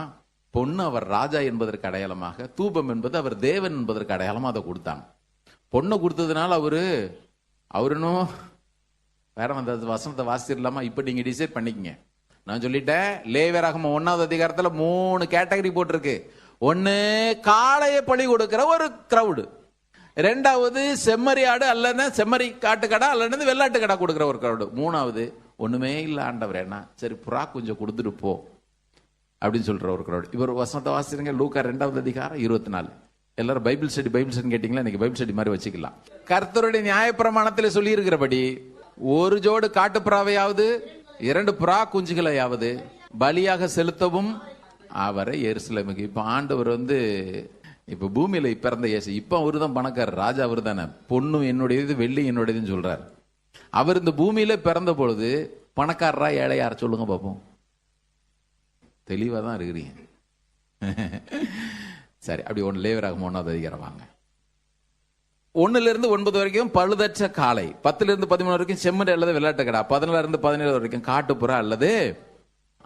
பொண்ணு அவர் ராஜா என்பதற்கு அடையாளமாக, தூபம் என்பது அவர் தேவன் என்பதற்கு அடையாளமா அதை கொடுத்தாங்க. பொண்ணை கொடுத்ததுனால அவருனும் வேற வசனத்தை வாசிடலாமா? இப்ப நீங்க டிசைட் பண்ணிக்கங்க. நான் சொல்லிட்டேன், லேவியராகமம் 1வது அதிகாரத்துல 3 கேட்டகரி போட்டிருக்கு. 1 காளையை பலி கொடுக்கிற ஒரு கிரவுடு, 2வது செம்மறி ஆடு அல்லது செம்மறி காட்டுக்கடா அல்லது வெள்ளாட்டு கடா கொடுக்கிற ஒரு கிரவுடு, 3வது ஒண்ணுமே இல்ல ஆண்டவர், என்ன சரி புறா கொஞ்சம் கொடுத்துட்டு போ அப்படின்னு சொல்ற ஒரு கிரவுட். இவர் வசனத்தை வாசிருங்க, லூக்கா 2வது அதிகாரம் 24. எல்லாரும் பைபிள் ஸ்டடி கேட்டீங்களா? இன்னைக்கு பைபிள் ஸ்டடி மாதிரி வச்சுக்கலாம். கர்த்தருடைய நியாயப்பிரமாணத்தில் சொல்லி இருக்கிறபடி ஒரு ஜோடு காட்டுப்புறாவையாவது 2 புறா குஞ்சுகளையாவது பலியாக செலுத்தவும் அவரை எருசலேமுக்கு. இப்ப ஆண்டவர் இப்ப பூமியில பிறந்த இயேசு, இப்ப அவரு தான் பணக்காரர், ராஜா அவரு தானே. பொண்ணு என்னுடையது, வெள்ளி என்னுடையதுன்னு சொல்றாரு. அவர் இந்த பூமியில பிறந்த பொழுது பணக்காரரா ஏழையார் சொல்லுங்க பாப்போம். தெளிவா தான் இருக்கிறீங்க. சரி, அப்படி லேவியராகமம் 1வது அதிகாரம் வாங்க. 1ல இருந்து 9 வரைக்கும் பழுதற்ற காளை, 10ல இருந்து 13 வரைக்கும் செம்மறி அல்லது வெள்ளாட்டு கடா, 14ல இருந்து 17 வரைக்கும் காட்டுப்புறா அல்லது.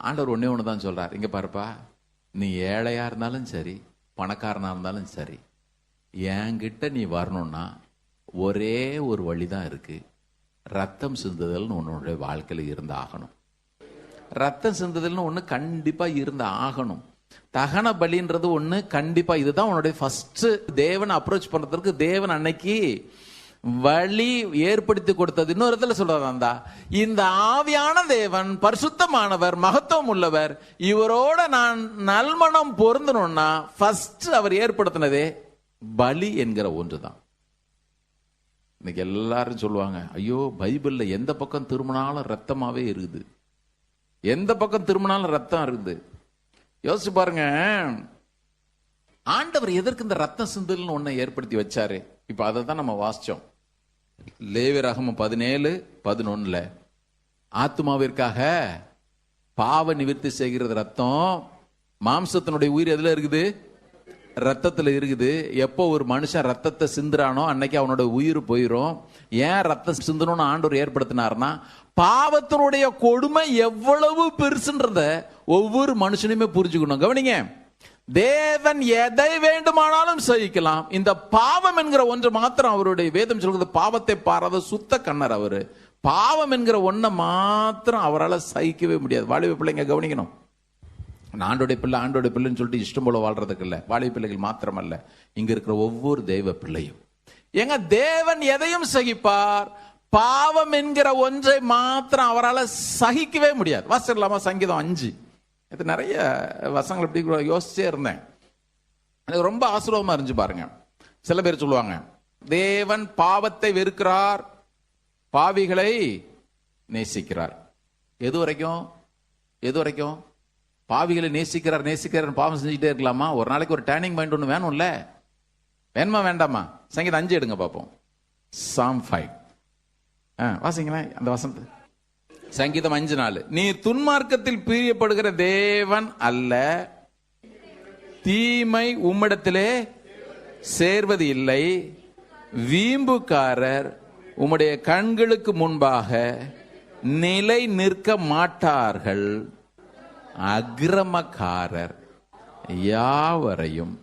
ஆண்டவர் ஒண்ணே தான் சொல்றார், இங்க பாருப்பா, நீ ஏழையா இருந்தாலும் சரி பணக்காரனா இருந்தாலும் சரி, என்கிட்ட நீ வரணும்னா ஒரே ஒரு வழிதான் இருக்கு, ரத்தம் சிந்துதல்னு உன்னுடைய வாழ்க்கையில இருந்து ஆகணும். ரத்தம் சிந்துதல்னு ஒண்ணு கண்டிப்பா இருந்து ஆகணும். தகன பலின்றது ஒண்ணு கண்டிப்பா. இதுதான் உன்னுடைய ஃபர்ஸ்ட் தேவன் அப்ரோச் பண்றதுக்கு தேவன் அன்னைக்கு வழி ஏற்படுத்தி கொடுத்தது. இன்னொரு இடத்துல சொல்றதா, இந்த ஆவியான தேவன் பரிசுத்தமானவர், மகத்துவம் உள்ளவர், இவரோட நான் நல்மனம் பொருந்தணும்னா ஃபர்ஸ்ட் அவர் ஏற்படுத்தினதே பலி என்கிற ஒன்றுதான். இன்னைக்கு எல்லாரும் சொல்லுவாங்க, ஐயோ பைபிள்ல எந்த பக்கம் திரும்பினாலும் ரத்தமாவே இருக்குது, எந்த பக்கம் திரும்பினாலும் ரத்தம் இருக்குது. யோசிச்சு பாருங்க, ஆண்டவர் எதற்கு இந்த ரத்தம் சிந்தல்னு ஒன்றை ஏற்படுத்தி வச்சாரு? இப்ப அதை தான் நம்ம வாசிச்சோம். லேவியராகமம் 17:11 ஆத்துமாவிற்காக பாவ நிவர்த்தி செய்கிறது ரத்தம். மாம்சத்தினுடைய உயிர் எதுல இருக்குது? ரத்தத்துல இருக்குது. எப்போ ஒரு மனுஷன் ரத்தத்தை சிந்துறானோ அன்னைக்கு அவனோட உயிர் போயிரும். ஏன் ரத்தம் சிந்தணும்னு ஆண்டவர் ஏற்படுத்தினார்னா, பாவத்தினுடைய கொடுமை எவ்வளவு பெருசுன்றத ஒவ்வொரு மனுஷனுமே புரிஞ்சுக்கணும். கவனிங்க, தேவன் எதை வேண்டுமானாலும் சகிக்கலாம், இந்த பாவம் என்கிற ஒன்று மாத்திரம் அவருடைய வேதம் சொல்கிறது, பாவத்தை பாராத சுத்த கண்ணர் அவரு. பாவம் என்கிற ஒன்றை மாத்திரம் அவரால் சகிக்கவே முடியாது. வாலிப பிள்ளைங்க கவனிக்கணும், ஆண்டோடைய பிள்ளைன்னு சொல்லிட்டு இஷ்டம் போல வாழ்றதுக்கு இல்ல. வாலிப பிள்ளைகள் மாத்திரம் அல்ல, இங்க இருக்கிற ஒவ்வொரு தெய்வ பிள்ளையும். எங்க தேவன் எதையும் சகிப்பார், பாவம் என்கிற ஒன்றை மாத்திரம் அவரால் சகிக்கவே முடியாது. வாசிக்கலாமா? சங்கீதம் 5. இது நிறைய வசனங்கள் எப்படி யோசிச்சே இருந்தேன், எனக்கு ரொம்ப ஆசீர்வாதமா இருந்துச்சு பாருங்க. சில பேர் சொல்லுவாங்க, தேவன் பாவத்தை வெறுக்கிறார், பாவிகளை நேசிக்கிறார். எது வரைக்கும் பாவிகளை நேசிக்கிறார் பாவம் செஞ்சுட்டே இருக்கலாமா? ஒரு நாளைக்கு ஒரு டேர்னிங் பாயிண்ட் ஒன்று வேணும்ல, வேணுமா வேண்டாமா? சங்கீதம் 5 எடுங்க பார்ப்போம். சாம் 5 வாசிங்களேன் அந்த வசனத்தை. சங்கீதம் 5:4, நீ துன்மார்க்கத்தில் பிரியப்படுகிற தேவன் அல்ல, தீமை உம்மிடத்திலே சேர்வது இல்லை, வீம்புக்காரர் உம்முடைய கண்களுக்கு முன்பாக நிலை நிற்க மாட்டார்கள், அக்கிரமக்காரர் யாவரையும்.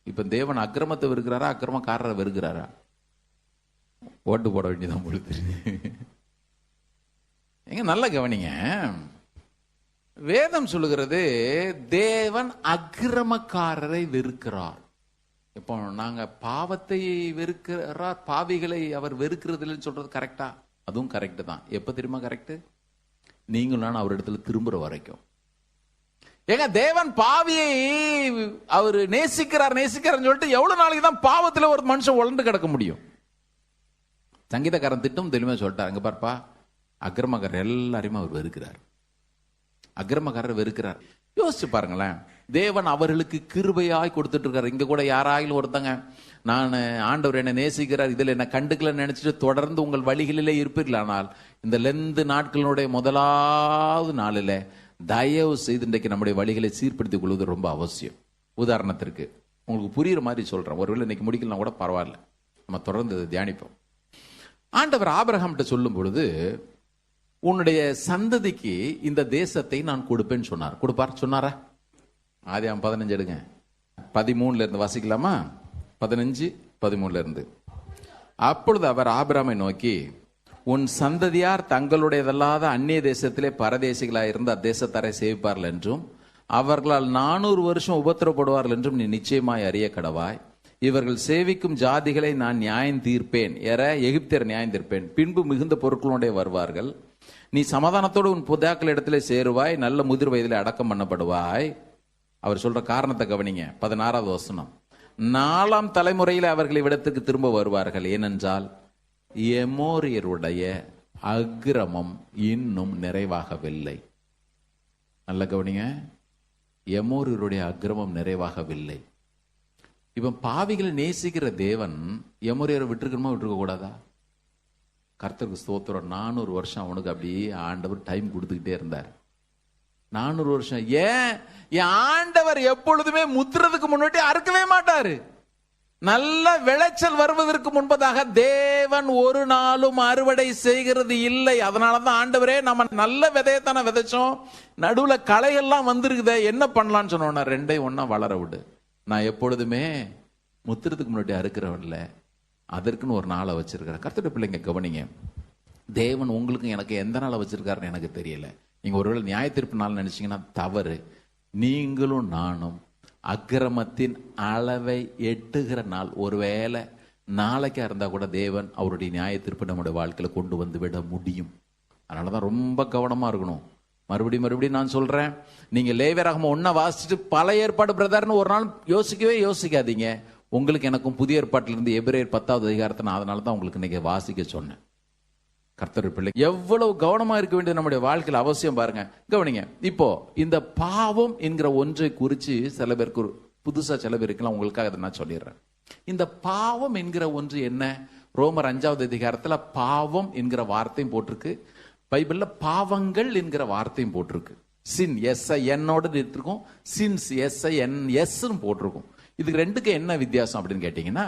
இப்ப தேவன் அக்கிரமத்தை வெறுக்கிறாரா, அக்கிரமக்காரரை வெறுக்கிறாரா? ஓட்டு போட வேண்டியதான் பொழுது. எங்க நல்ல கவனிங்க, வேதம் சொல்லுகிறது தேவன் அக்கிரமக்காரரை வெறுக்கிறார். இப்போ நாங்க பாவத்தை வெறுக்கிறார், பாவிகளை அவர் வெறுக்கிறது இல்லைன்னு சொல்றது கரெக்டா? அதுவும் கரெக்ட் தான். எப்ப தெரியுமா கரெக்ட்? நீங்களும் நான் அவர் இடத்துல திரும்புற வரைக்கும். ஏங்க தேவன் பாவியை அவர் நேசிக்கிறார் நேசிக்கிறார் சொல்லிட்டு எவ்வளவு நாளைக்கு தான் பாவத்துல ஒரு மனுஷன் உழண்டு கிடக்க முடியும்? சங்கீதக்காரன் திட்டம் தெளிவா சொல்லிட்டார். அங்க பார்ப்பா, அக்கிரமக்காரர் எல்லாரையும் அவர் வெறுக்கிறார், அக்கிரமக்காரர் வெறுக்கிறார். யோசிச்சு பாருங்களேன், தேவன் அவர்களுக்கு கிருபையாய் கொடுத்துட்டு இருக்காரு. இங்க கூட யாராயிலும் ஒருத்தங்க நான் ஆண்டவர் என்ன நேசிக்கிறார், இதுல என்ன கண்டுக்கலன்னு நினைச்சிட்டு தொடர்ந்து உங்கள் வழிகளிலே இருப்பீர்களானால் இந்த லெந்து நாட்களுடைய முதலாவது நாளில் தயவு செய்து இன்றைக்கு நம்முடைய வழிகளை சீர்படுத்திக் கொள்வது ரொம்ப அவசியம். உதாரணத்திற்கு உங்களுக்கு புரியுற மாதிரி சொல்றேன், ஒருவேளை இன்னைக்கு முடிக்கலாம் கூட பரவாயில்ல, நம்ம தொடர்ந்து இதை தியானிப்போம். ஆண்டவர் ஆபிரகாம்கிட்ட சொல்லும் பொழுது உன்னுடைய சந்ததிக்கு இந்த தேசத்தை நான் கொடுப்பேன்னு சொன்னார். கொடுப்பார் சொன்னாரா? ஆதியாகமம் 15 எடுங்க, 13 இருந்து வாசிக்கலாமா? 15, 13 இருந்து. அப்பொழுது அவர் ஆபிரகாமை நோக்கி, உன் சந்ததியார் தங்களுடையதல்லாத அந்நிய தேசத்திலே பரதேசிகளாய் இருந்து அத்தேசத்தாரை சேவிப்பார்கள் என்றும் அவர்களால் 400 வருஷம் உபத்திரப்படுவார்கள் என்றும் நீ நிச்சயமாய் அறிய கடவாய். இவர்கள் சேவிக்கும் ஜாதிகளை நான் நியாயம் தீர்ப்பேன், எகிப்தியர் நியாயம் தீர்ப்பேன். பின்பு மிகுந்த பொருட்களுடைய வருவார்கள். நீ சமாதானத்தோடு உன் புதாக்கள் இடத்துல சேருவாய், நல்ல முதிர் வயதில் அடக்கம் பண்ணப்படுவாய். அவர் சொல்ற காரணத்தை கவனிங்க. 16வது வசனம், 4ஆம் தலைமுறையில் அவர்கள் இவ்விடத்துக்கு திரும்ப வருவார்கள், ஏனென்றால் எமோரியருடைய அக்கிரமம் இன்னும் நிறைவாகவில்லை. நல்ல கவனிங்க, எமோரியருடைய அக்கிரமம் நிறைவாகவில்லை. இவன் பாவிகளை நேசிக்கிற தேவன் எமோரியரை விட்டுருக்கணுமா விட்டுருக்க கூடாதா? கர்த்தருக்கு ஸ்தோத்திரம். 400 வருஷம் அவனுக்கு அப்படியே ஆண்டவர் டைம் கொடுத்துக்கிட்டே இருந்தார். 400 வருஷம். ஏன்? என் ஆண்டவர் எப்பொழுதுமே முத்துறதுக்கு முன்னாடி அறுக்கவே மாட்டாரு. நல்ல விளைச்சல் வருவதற்கு முன்பதாக தேவன் ஒரு நாளும் அறுவடை செய்கிறது இல்லை. அதனாலதான் ஆண்டவரே நம்ம நல்ல விதையத்தான விதைச்சோம், நடுவுல களையெல்லாம் வந்திருக்குதே, என்ன பண்ணலான்னு சொன்னோன்னா 2 ஒன்னா வளர விடு. நான் எப்பொழுதுமே முத்துறதுக்கு முன்னாடி அறுக்கிறவன்ல, அதற்குன்னு ஒரு நாளை வச்சிருக்கிறேன். கர்த்தருடைய பிள்ளைங்க கவனிங்க, தேவன் உங்களுக்கும் எனக்கு எந்த நாளை வச்சிருக்காருன்னு எனக்கு தெரியல. நீங்க ஒருவேளை நியாய தீர்ப்பு நாள் நினைச்சீங்கன்னா தவறு. நீங்களும் நானும் அக்கிரமத்தின் அளவை எட்டுகிற நாள் ஒருவேளை நாளைக்கா இருந்தா கூட தேவன் அவருடைய நியாய தீர்ப்பு நம்முடைய வாழ்க்கையில கொண்டு வந்து விட முடியும். அதனாலதான் ரொம்ப கவனமா இருக்கணும். மறுபடியும் நான் சொல்றேன், நீங்க லேவியராகமம் 1 வாசிச்சுட்டு பழைய ஏற்பாடு பிரதர்னு ஒரு நாள் யோசிக்கவே யோசிக்காதீங்க. உங்களுக்கு எனக்கும் புதிய ஏற்பாட்டிலிருந்து எபிரேயர் 10வது அதிகாரத்தை நான் அதனாலதான் உங்களுக்கு இன்னைக்கு வாசிக்க சொன்னேன். கர்த்தர் பிள்ளை எவ்வளவு கவனமா இருக்க வேண்டியது நம்முடைய வாழ்க்கையில் அவசியம் பாருங்க. கவனிங்க, இப்போ இந்த பாவம் என்கிற ஒன்றை குறித்து சில பேருக்கு புதுசா சில பேர் இருக்கலாம், உங்களுக்காக அதை நான் சொல்லிடுறேன். இந்த பாவம் என்கிற ஒன்று என்ன? ரோமர் 5வது அதிகாரத்துல பாவம் என்கிற வார்த்தையும் போட்டிருக்கு, பைபிள்ல பாவங்கள் என்கிற வார்த்தையும் போட்டிருக்கு. சின் SIN-ஓட இருக்கும், சின்ஸ் SINS போட்டிருக்கும். இதுக்கு ரெண்டுக்கு என்ன வித்தியாசம் அப்படின்னு கேட்டீங்கன்னா,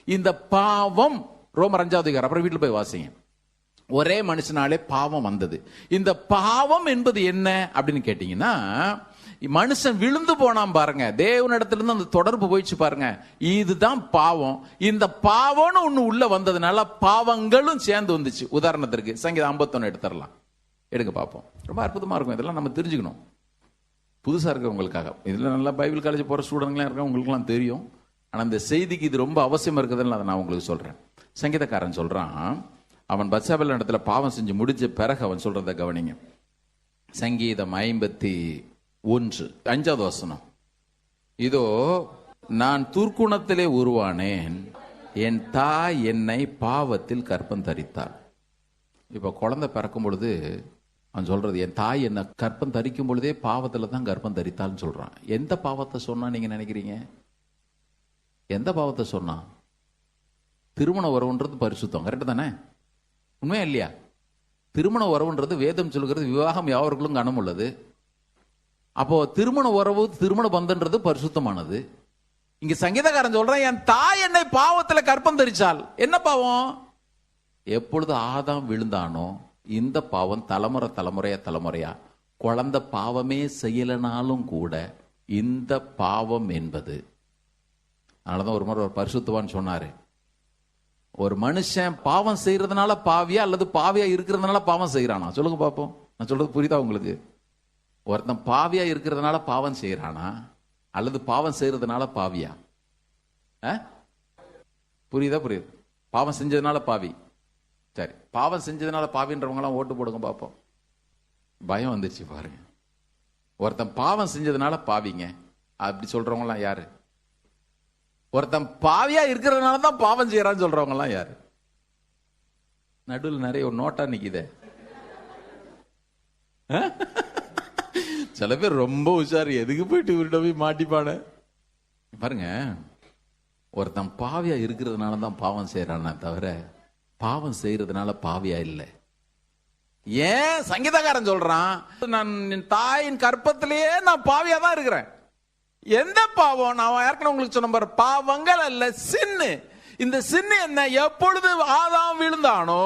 இந்த பாவம் ரோமர் 5வது அதிகாரம், அப்புறம் வீட்டுல போய் வாசிங்க, ஒரே மனுஷனாலே பாவம் வந்தது. இந்த பாவம் என்பது என்ன அப்படின்னு கேட்டீங்கன்னா, மனுஷன் விழுந்து போனான் பாருங்க, தேவனிடத்துல இருந்து அந்த தொடர்பு போயிடுச்சு பாருங்க, இதுதான் பாவம். இந்த பாவம்னு ஒண்ணு உள்ள வந்ததுனால பாவங்களும் சேர்ந்து வந்துச்சு. உதாரணத்திற்கு சங்கீதம் 51 எடுத்துடலாம், எடுக்க பார்ப்போம். ரொம்ப அற்புதமா இருக்கும், இதெல்லாம் நம்ம தெரிஞ்சுக்கணும். புதுசா இருக்கிறவங்களுக்காக, இதுல நல்லா பைபிள் காலேஜ் போற ஸ்டூடெண்ட்லாம் இருக்க, உங்களுக்குலாம் தெரியும். ஆனா இந்த செய்திக்கு இது ரொம்ப அவசியம் இருக்குதுன்னு அதை நான் உங்களுக்கு சொல்றேன். சங்கீதக்காரன் சொல்றான், அவன் பத்சேபா இடத்துல பாவம் செஞ்சு முடிஞ்ச பிறகு அவன் சொல்றத கவனிங்க. சங்கீதம் 51 5வது வசனம், இதோ நான் துர்க்குணத்திலே உருவானேன், என் தாய் என்னை பாவத்தில் கர்ப்பம் தரித்தாள். இப்ப குழந்தை பிறக்கும் பொழுது அவன் சொல்றது, என் தாய் என்ன கர்ப்பம் தரிக்கும் பொழுதே பாவத்துல தான் கர்ப்பம் தரித்தாள்னு சொல்றான். எந்த பாவத்தை சொன்னா நீங்க நினைக்கிறீங்க? எந்த பாவத்தை சொன்னா? திருமண உறவுன்றது பரிசுத்தம், கரெக்ட் தானே? உண்மையா இல்லையா? திருமண உறவுன்றது வேதம் சொல்கிறது விவாகம் யாவர்களும் கனம் உள்ளது. அப்போ திருமண உறவு, திருமண பந்தன்றது பரிசுத்தமானது. இங்க சங்கீதக்காரன் சொல்றான், என் தாய் என்னை பாவத்துல கற்பம் தரிச்சால். என்ன பாவம்? எப்பொழுது ஆதாம் விழுந்தானோ இந்த பாவம் தலைமுறை தலைமுறையா குழந்தை பாவமே செய்யலனாலும் கூட இந்த பாவம் என்பது. அதனாலதான் ஒரு முறை ஒரு பரிசுத்தவான் சொன்னாரு, ஒரு மனுஷன் பாவம் செய்யறதுனால பாவியா அல்லது பாவியா இருக்கிறதுனால பாவம் செய்யறானா? சொல்லுங்க பாப்போம். நான் சொல்றது புரியுதா உங்களுக்கு? ஒருத்தன் பாவியா இருக்கிறதுனால பாவம் செய்யறானா அல்லது பாவம் செய்யறதுனால பாவியா? புரியுதா? புரியுது. பாவம் செஞ்சதுனால பாவி. சரி, பாவம் செஞ்சதுனால பாவின்றவங்க எல்லாம் ஓட்டு போடுங்க பாப்போம். பயம் வந்துச்சு பாருங்க. ஒருத்தன் பாவம் செஞ்சதுனால பாவிங்க அப்படி சொல்றவங்க எல்லாம் யாரு? ஒருத்தன் பாவியா இருக்கிறதுனால தான் பாவம் செய்யறான்னு சொல்றவங்க எல்லாம் யாரு? நடுவில் நிறைய ஒரு நோட்டா நிக்குதே. சில பேர் ரொம்ப உஷாரு, எதுக்கு போயிட்டு இவர்கிட்ட போய் மாட்டிப்பான பாருங்க. ஒருத்தன் பாவியா இருக்கிறதுனால தான் பாவம் செய்யறானே தவிர பாவம் செய்யறதுனால பாவியா இல்லை. ஏன் சங்கீதக்காரன் சொல்றான், நான் என் தாயின் கற்பத்திலேயே நான் பாவியா தான் இருக்கிறேன். எந்த பாவம்? நான் ஏற்கனவே உங்களுக்கு சொன்ன பாரு, பாவங்கள் அல்ல, சின்னு. இந்த சின்னு என்ன? எப்பொழுது ஆதாம் விழுந்தானோ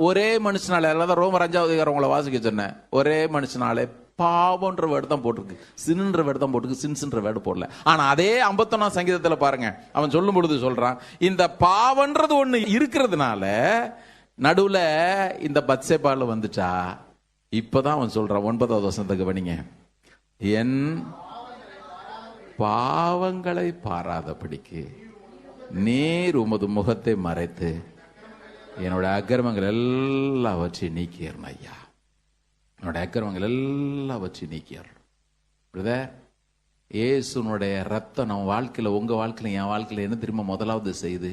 ஒரே மனுஷனாலே, அல்லாத ரோமர் 5வது அதிகாரம் உங்களை வாசிக்க சொன்னேன், ஒரே மனுஷனாலே பாவம்ன்ற வேர்டு தான் போட்டிருக்கு, சின்ன்ற வேர்டு தான் போட்டிருக்கு, சின்ஸ்ன்ற வேர்டு போடல. ஆனா அதே 51ஆம் சங்கீதத்துல பாருங்க, அவன் சொல்லும் பொழுது சொல்றான், இந்த பாவம்ன்றது ஒண்ணு இருக்கிறதுனால நடுவுல இந்த பத்சேபால வந்துட்டா. இப்பதான் அவன் சொல்றான் 9வது வசனத்துக்கு வணிங்க, என் பாவங்களை பாராதபடிக்கு நீர் உமது முகத்தை மறைத்து என்னோட அக்கிரமங்கள் எல்லாவற்றையும் நீக்கியறணும் ஐயா. என்னோட அக்கிரமங்கள் எல்லாவற்றையும் நீக்கியறணும். பிரதர், இயேசுனுடைய ரத்தம் நம்ம வாழ்க்கையில, உங்க வாழ்க்கையில, என் வாழ்க்கையில என்ன தெரியுமா முதலாவது செய்து?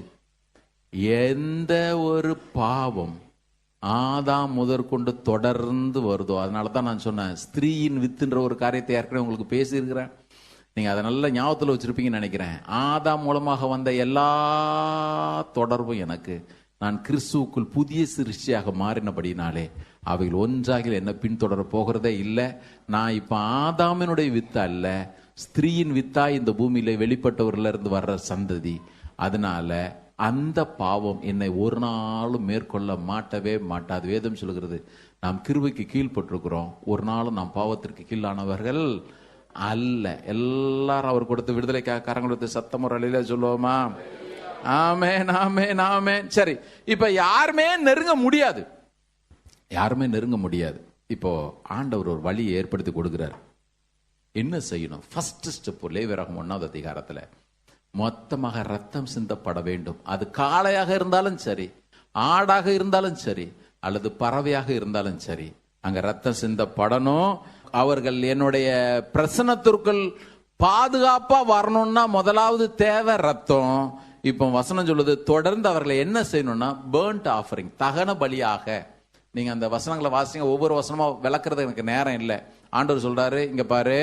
எந்த ஒரு பாவம் ஆதாம் முதற்கொண்டு தொடர்ந்து வருதோ, அதனாலதான் நான் சொன்னேன், ஸ்திரீயின் வித்துன்ற ஒரு காரியத்தை ஏற்கனவே உங்களுக்கு பேசியிருக்கிறேன். நீங்க அதை நல்ல ஞாபகத்தில் வச்சிருப்பீங்கன்னு நினைக்கிறேன். ஆதாம் மூலமாக வந்த எல்லா தொடர்பும் எனக்கு, நான் கிறிஸ்துவுக்குள் புதிய சிருஷ்டியாக மாறினபடினாலே அவைகள் ஒன்றாக என்ன பின்தொடர போகிறதே இல்லை. நான் இப்ப ஆதாமினுடைய வித்தா அல்ல, ஸ்திரீயின் வித்தா இந்த பூமியில வெளிப்பட்டவர்ல இருந்து வர்ற சந்ததி. அதனால அந்த பாவம் என்னை ஒரு நாளும் மேற்கொள்ள மாட்டவே மாட்டாது. வேதம் சொல்கிறது, நாம் கிருபைக்கு கீழ்பட்டிருக்கிறோம், ஒரு நாளும் நாம் பாவத்திற்கு கீழானவர்கள் அல்ல. எல்லாரும் அவர் கொடுத்த விடுதலைக்காக கரங்கள் கொடுத்து சத்தம் ஒரு அலையில சொல்லுவோமா? ஆமென், ஆமென், ஆமென். சரி, இப்ப யாருமே நெருங்க முடியாது, யாருமே நெருங்க முடியாது. இப்போ ஆண்டவர் ஒரு வழியை ஏற்படுத்தி கொடுக்கிறார். என்ன செய்யணும்? ஃபர்ஸ்ட் ஸ்டெப், லேவியராகமம் 1வது அதிகாரத்துல மொத்தமாக ரத்தம் சிந்தப்பட வேண்டும். அது காளையாக இருந்தாலும் சரி, ஆடாக இருந்தாலும் சரி, அல்லது பறவையாக இருந்தாலும் சரி, அங்க ரத்தம் சிந்தப்படணும். அவர்கள் என்னுடைய பிரசனத்திற்குள் பாதுகாப்பா வரணும்னா முதலாவது தேவை ரத்தம். இப்போ வசனம் சொல்லுது, தொடர்ந்து அவர்களை என்ன செய்யணும்னா பேர்ன்ட் ஆஃபரிங், தகன பலியாக. நீங்க அந்த வசனங்களை வாசிங்க, ஒவ்வொரு வசனமா விளக்குறது எனக்கு நேரம் இல்லை. ஆண்டவர் சொல்றாரு, இங்க பாரு,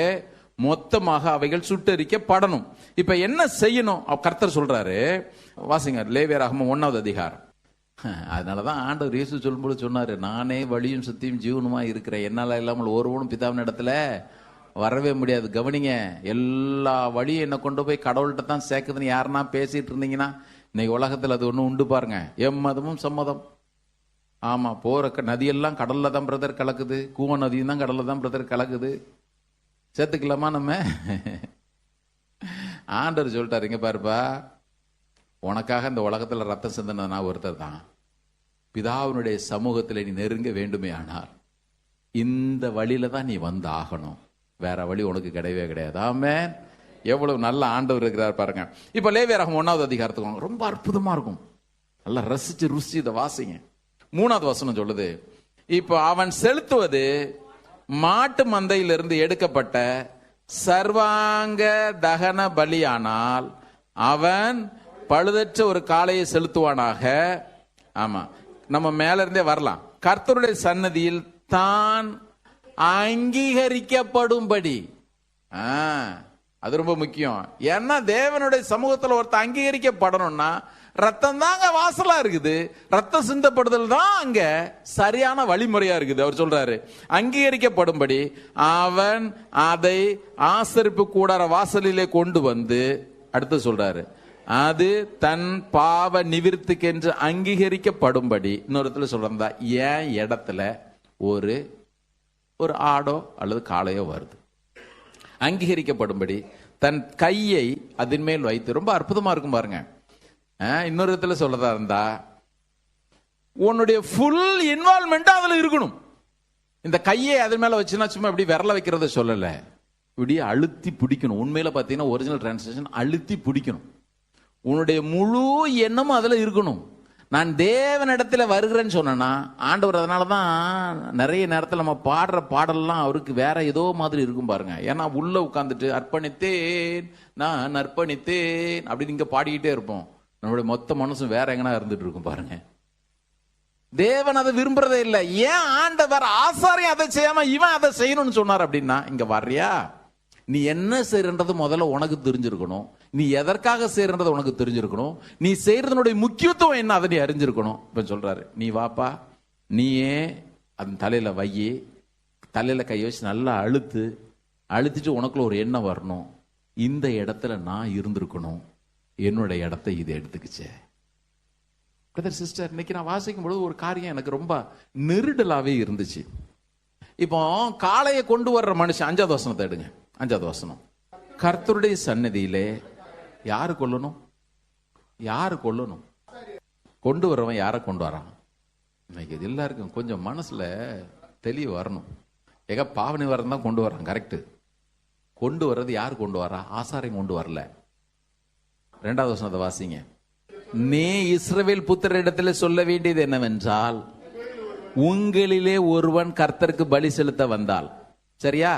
மொத்தமாக அவைகள் சுட்டரிக்கப்படணும். இப்ப என்ன செய்யணும் கர்த்தர் சொல்றாரு, வாசிங்க லேவியராகமம் 1வது அதிகாரம். அதனாலதான் ஆண்டவர் இயேசு சொல்லும்போது சொன்னாரு, நானே வழியும் சத்தியும் ஜீவனுமா இருக்கிறேன், என்னால இல்லாமல் ஒருவனும் பிதாவின் இடத்துல வரவே முடியாது. கவனிங்க, எல்லா வழியும் என்ன கொண்டு போய் கடவுள்கிட்ட தான் சேர்க்குதுன்னு யாருன்னா பேசிட்டு இருந்தீங்கன்னா இன்னைக்கு உலகத்துல அது ஒண்ணு உண்டு பாருங்க, எம்மதமும் சம்மதம். ஆமா, போற நதியெல்லாம் கடல்ல தான் பிரதர் கலக்குது, கூவ நதியும் தான் கடல்ல தான் பிரதர் கலக்குது. சேர்த்துக்கலாமா நம்ம? ஆண்டவர் சொல்லிட்டாரு, இங்க பாருப்பா, உனக்காக இந்த உலகத்துல ரத்தம் சிந்தனா ஒருத்தர் தான். பிதாவினுடைய சமூகத்தில் நீ நெருங்க வேண்டுமே ஆனால் இந்த வழியில தான் நீ வந்து ஆகணும், வேற வழி உனக்கு கிடையவே கிடையாது. ஆமென். எவ்வளவு நல்ல ஆண்டவர் இருக்கிறார் பாருங்க. இப்ப லேவியராகமம் 1வது அதிகாரத்துக்கு ரொம்ப அற்புதமா இருக்கும், நல்லா ரசிச்சு ருசிச்சு இதை வாசிங்க. 3வது வசனம் சொல்லுது, இப்போ அவன் செலுத்துவது மாட்டு மந்தையிலிருந்து எடுக்கப்பட்ட சர்வாங்க தகன பலியானால் அவன் பழுதற்ற ஒரு காளையை செலுத்துவானாக. ஆமா, நம்ம மேல இருந்தே வரலாம். கர்த்தருடைய சன்னதியில் தான் அங்கீகரிக்கப்படும்படி. அது ரொம்ப முக்கியம். ஏன்னா தேவனுடைய சமூகத்தில் ஒருத்தர் அங்கீகரிக்கப்படணும்னா ரத்தம் தான் அங்க வாசலா இருக்குது. ரத்தம் சிந்தப்படுதல் தான் அங்க சரியான வழிமுறையா இருக்குது. அவர் சொல்றாரு, அங்கீகரிக்கப்படும்படி அவன் அதை ஆசரிப்பு கூடார வாசலிலே கொண்டு வந்து, அடுத்து சொல்றாரு, அது தன் பாவ நிவிர்த்திக்கென்று அங்கீகரிக்கப்படும்படி. இன்னொரு சொல்றா, ஏன் இடத்துல ஒரு ஆடோ அல்லது காளையோ வருது, அங்கீகரிக்கப்படும்படி தன் கையை அதன் மேல் வைத்து. ரொம்ப அற்புதமா இருக்கும் பாருங்க. இன்னொரு இடத்துல சொல்றதா இருந்தா, உன்னுடைய ஃபுல் இன்வால்மெண்ட் அதுல இருக்கணும். இந்த கையை அதன் மேல வச்சுன்னா சும்மா இப்படி விரல வைக்கிறத சொல்லல, இப்படி அழுத்தி பிடிக்கணும். உண்மையில பாத்தீங்கன்னா ஒரிஜினல் டிரான்ஸ்லேஷன் அழுத்தி பிடிக்கணும். உன்னுடைய முழு எண்ணமும் அதுல இருக்கணும். நான் தேவனிடத்துல வருகிறேன்னு சொன்னா ஆண்டவர், அதனாலதான் நிறைய நேரத்தில் நம்ம பாடுற பாடல்லாம் அவருக்கு வேற ஏதோ மாதிரி இருக்கும் பாருங்க. ஏன்னா உள்ள உட்கார்ந்துட்டு அர்ப்பணித்தேன் நான் அர்ப்பணித்தேன் அப்படின்னு இங்க பாடிக்கிட்டே இருப்போம். நம்மளுடைய மொத்த மனசும் வேற எங்கன்னா இருந்துட்டு இருக்கும் பாருங்க. தேவன் அதை விரும்புறதே இல்லை. ஏன் ஆண்டவர் ஆசாரியம் அதை செய்யாம இவன் அதை செய்யணும்னு சொன்னார் அப்படின்னா, இங்க வர்றியா, நீ என்ன செய்யறது முதல்ல உனக்கு தெரிஞ்சிருக்கணும். நீ எதற்காக செய்யறது உனக்கு தெரிஞ்சிருக்கணும். நீ செய்யறதனுடைய முக்கியத்துவம் என்ன அதை நீ அறிஞ்சிருக்கணும். இப்ப சொல்றாரு, நீ வாப்பா, நீயே அதன் தலையில வையே, தலையில கை வச்சு நல்லா அழுத்திட்டு உனக்குள்ள ஒரு எண்ணம் வரணும், இந்த இடத்துல நான் இருந்திருக்கணும், என்னுடைய இடத்தை இது எடுத்துக்கிச்சே. பிரதர் சிஸ்டர், இன்னைக்கு நான் வாசிக்கும் பொழுது ஒரு காரியம் எனக்கு ரொம்ப நெருடலாவே இருந்துச்சு. இப்போ காளையை கொண்டு வர்ற மனுஷன், 5வது வசனத்தை எடுங்க. 5வது வசனம், கர்த்தருடைய சன்னதியிலே யாரு கொல்லணும்? யாரு கொல்லணும்? கொண்டு வரவன் யாரை கொண்டு வரான்? இன்னைக்கு இது எல்லாருக்கும் கொஞ்சம் மனசுல தெளிவு வரணும். ஏக பாவனை வரதான் தான் கொண்டு வரான், கரெக்ட். கொண்டு வர்றது யாரு கொண்டு வரா? ஆசாரியம் கொண்டு வரல. 2வது வசனத்தை வாசிங்க. நீ இஸ்ரவேல் புத்திரரிடத்தில் சொல்ல வேண்டியது என்னவென்றால், உங்களிலே ஒருவன் கர்த்தருக்கு பலி செலுத்த வந்தால், சரியா?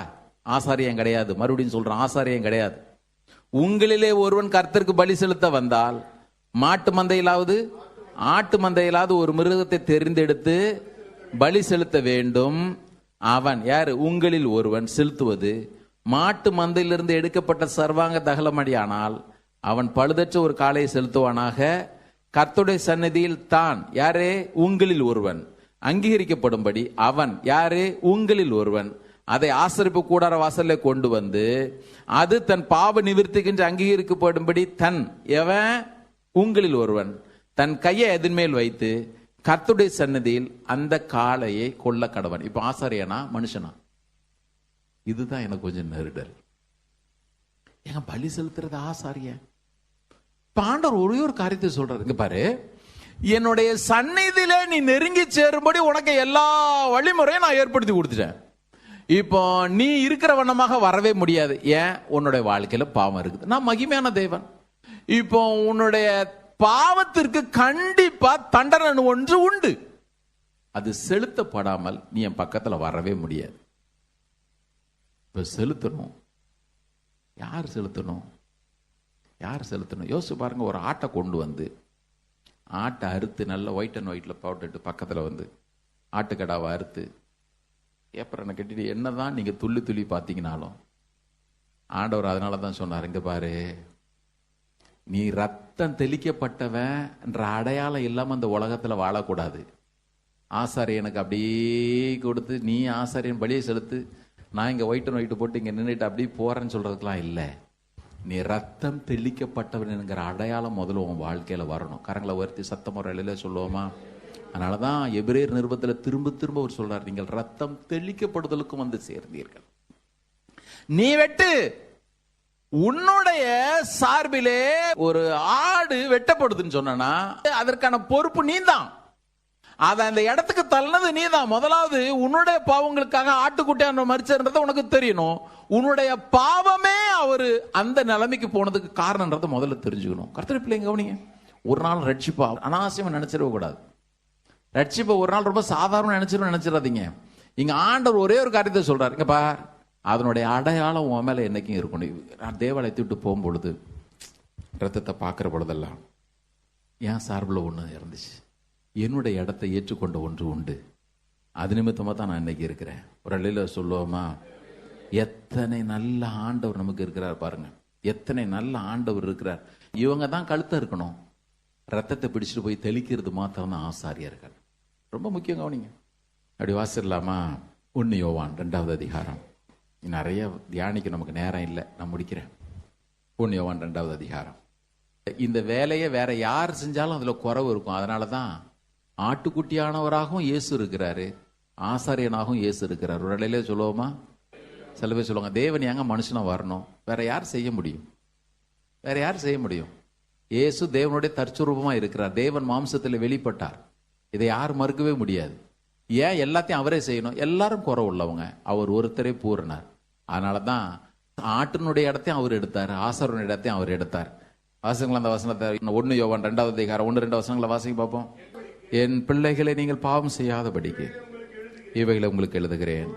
ஆசாரியம் கிடையாது. மறுபடியும் சொல்றான், ஆசாரியம் கிடையாது. உங்களிலே ஒருவன் கர்த்தருக்கு பலி செலுத்த வந்தால், மாட்டு மந்தையிலாவது ஆட்டு மந்தையிலாவது ஒரு மிருகத்தை தெரிந்தெடுத்து பலி செலுத்த வேண்டும். அவன் யாரு? உங்களில் ஒருவன் செலுத்துவது மாட்டு மந்தையிலிருந்து எடுக்கப்பட்ட சர்வாங்க தகலமடியானால் அவன் பழுதற்ற ஒரு காளையை செலுத்துவானாக. கர்த்தருடைய சன்னதியில் தான் யாரே? உங்களில் ஒருவன் அங்கீகரிக்கப்படும்படி அவன் யாரே? உங்களில் ஒருவன் அதை ஆசரிப்பு கூடார வாசல்ல கொண்டு வந்து, அது தன் பாவ நிவிர்த்திக்கின்ற அங்கீகரிக்கப்படும்படி தன் எவன்? உங்களில் ஒருவன் தன் கையை அதன் மேல் வைத்து கர்த்தருடைய சன்னதியில் அந்த காளையை கொல்ல கடவன். இப்ப ஆசாரியனா மனுஷனா? இதுதான் எனக்கு கொஞ்சம் நெருடல். ஏன் பலி செலுத்துறது ஆசாரியன்? ஆண்டவர் ஒரே ஒரு காரியத்தை சொல்றாரு, இங்க பாரு, என்னுடைய சந்நிதியில நீ நெருங்கி சேரும்படி உனக்கு எல்லா வழிமுறையும் நான் ஏற்படுத்தி கொடுத்துட்டேன். இப்போ நீ இருக்கிற வண்ணமாக வரவே முடியாது. ஏன்? உன்னுடைய வாழ்க்கையில பாவம் இருக்குது. நான் மகிமையான தேவன். இப்போ உன்னுடைய பாவத்திற்கு கண்டிப்பா தண்டனை ஒன்று உண்டு. அது செலுத்தப்படாமல் நீ என் பக்கத்துல வரவே முடியாது. இப்ப செலுத்தணும். யார் செலுத்தணும்? யார் செலுத்தணும்? யோசிச்சு பாருங்க. ஒரு ஆட்டை கொண்டு வந்து, ஆட்டை அறுத்து நல்ல ஒயிட் அண்ட் ஒயிட்ல போட்டுட்டு பக்கத்துல வந்து ஆட்டுக்கடாவை அறுத்து ஏப்பரனை கட்டிட்டு என்னதான் நீங்க துள்ளி துள்ளி பார்த்தீங்கனாலும், ஆண்டவர் அதனாலதான் சொன்னார், இங்க பாரு, நீ ரத்தம் தெளிக்கப்பட்டவன் என்ற அடையாளம் இல்லாம அந்த உலகத்துல வாழக்கூடாது. ஆசாரியனுக்கு அப்படியே கொடுத்து நீ ஆசாரியன் பலியை செலுத்து, நான் இங்க ஒயிட் அண்ட் ஒயிட் போட்டு இங்க நின்றுட்டு அப்படியே போறேன்னு சொல்றதுக்கெல்லாம் இல்லை. நீ ரத்தம் தெளிக்கப்பட்டவன் என்கிற அடையாளம் முதல்ல உன் வாழ்க்கையில வரணும். கரங்களை உயர்த்தி சத்த முறையில சொல்லுவோமா? அதனாலதான் எபிரேயர் நிருபத்துல திரும்ப திரும்ப அவர் சொல்றார், நீங்கள் ரத்தம் தெளிக்கப்படுதலுக்கும் வந்து சேர்ந்தீர்கள். நீ வெட்டு, உன்னுடைய சார்பிலே ஒரு ஆடு வெட்டப்படுதுன்னு சொன்னா அதற்கான பொறுப்பு நீதான். அதை அந்த இடத்துக்கு தள்ளனது நீதான். முதலாவது உன்னுடைய பாவங்களுக்காக ஆட்டுக்குட்டியான மரிச்சது உனக்கு தெரியணும். உன்னுடைய பாவமே அவரு அந்த நிலைமைக்கு போனதுக்கு காரணம்ன்றத முதல்ல தெரிஞ்சுக்கணும். கர்த்தர் பிள்ளைங்க கவனிங்க, ஒரு நாள் ரட்சிப்பா அனாவசியமா நினைச்சிடவே கூடாது. ரட்சிப்பை ஒரு நாள் ரொம்ப சாதாரண நினைச்சிடாதீங்க. இங்க ஆண்டவர் ஒரே ஒரு காரியத்தை சொல்றாரு, இங்க பார், அதனுடைய அடையாளம் உன் மேல என்னைக்கும் இருக்கணும். நான் தேவாலயத்தை விட்டு போகும் பொழுது ரத்தத்தை பார்க்கிற பொழுதெல்லாம் என் சார்பில் ஒன்று இருந்துச்சு, என்னுடைய இடத்தை ஏற்றுக்கொண்ட ஒன்று உண்டு. அது நிமித்தமா தான் நான் இன்னைக்கு இருக்கிறேன். ஒரு அள்ளியில சொல்லுவோமா, எத்தனை நல்ல ஆண்டவர் நமக்கு இருக்கிறார் பாருங்க. எத்தனை நல்ல ஆண்டவர் இருக்கிறார். இவங்க தான் கழுத்த இருக்கணும், ரத்தத்தை பிடிச்சிட்டு போய் தெளிக்கிறது மாத்திரம் தான் ஆசாரியர்கள். ரொம்ப முக்கியம், கவனிங்க. அப்படி வாசிடலாமா? 1 யோவான் 2வது அதிகாரம். நிறைய தியானிக்க நமக்கு நேரம் இல்லை, நான் முடிக்கிறேன். 1 யோவான் 2வது அதிகாரம். இந்த வேலையை வேற யார் செஞ்சாலும் அதுல குறைவு இருக்கும். அதனாலதான் ஆட்டுக்குட்டியானவராகவும் இயேசு இருக்கிறாரு, ஆசாரியனாகவும் இயேசு இருக்கிறார். ஒரு இடையிலே சொல்லுவோமா? சில பேர் சொல்லுவாங்க, தேவன் ஏங்க மனுஷனா வரணும்? வேற யார் செய்ய முடியும்? வேற யார் செய்ய முடியும்? இயேசு தேவனுடைய தற்சுரூபமா இருக்கிறார். தேவன் மாம்சத்தில் வெளிப்பட்டார். இதை யார் மறுக்கவே முடியாது. ஏன் எல்லாத்தையும் அவரே செய்யணும்? எல்லாரும் குறை உள்ளவங்க, அவர் ஒருத்தரே பூரணர். அதனாலதான் ஆட்டினுடைய இடத்தையும் அவர் எடுத்தார், ஆசாரனுடைய இடத்தையும் அவர் எடுத்தார். வாசங்களா அந்த வசனத்தை 1 யோவான் 2வது அதிகாரம் 1-2 வசனங்களை வாசிக்க பார்ப்போம். என் பிள்ளைகளை நீங்கள் பாவம் செய்யாதபடிக்கு இவைகளை உங்களுக்கு எழுதுகிறேன்.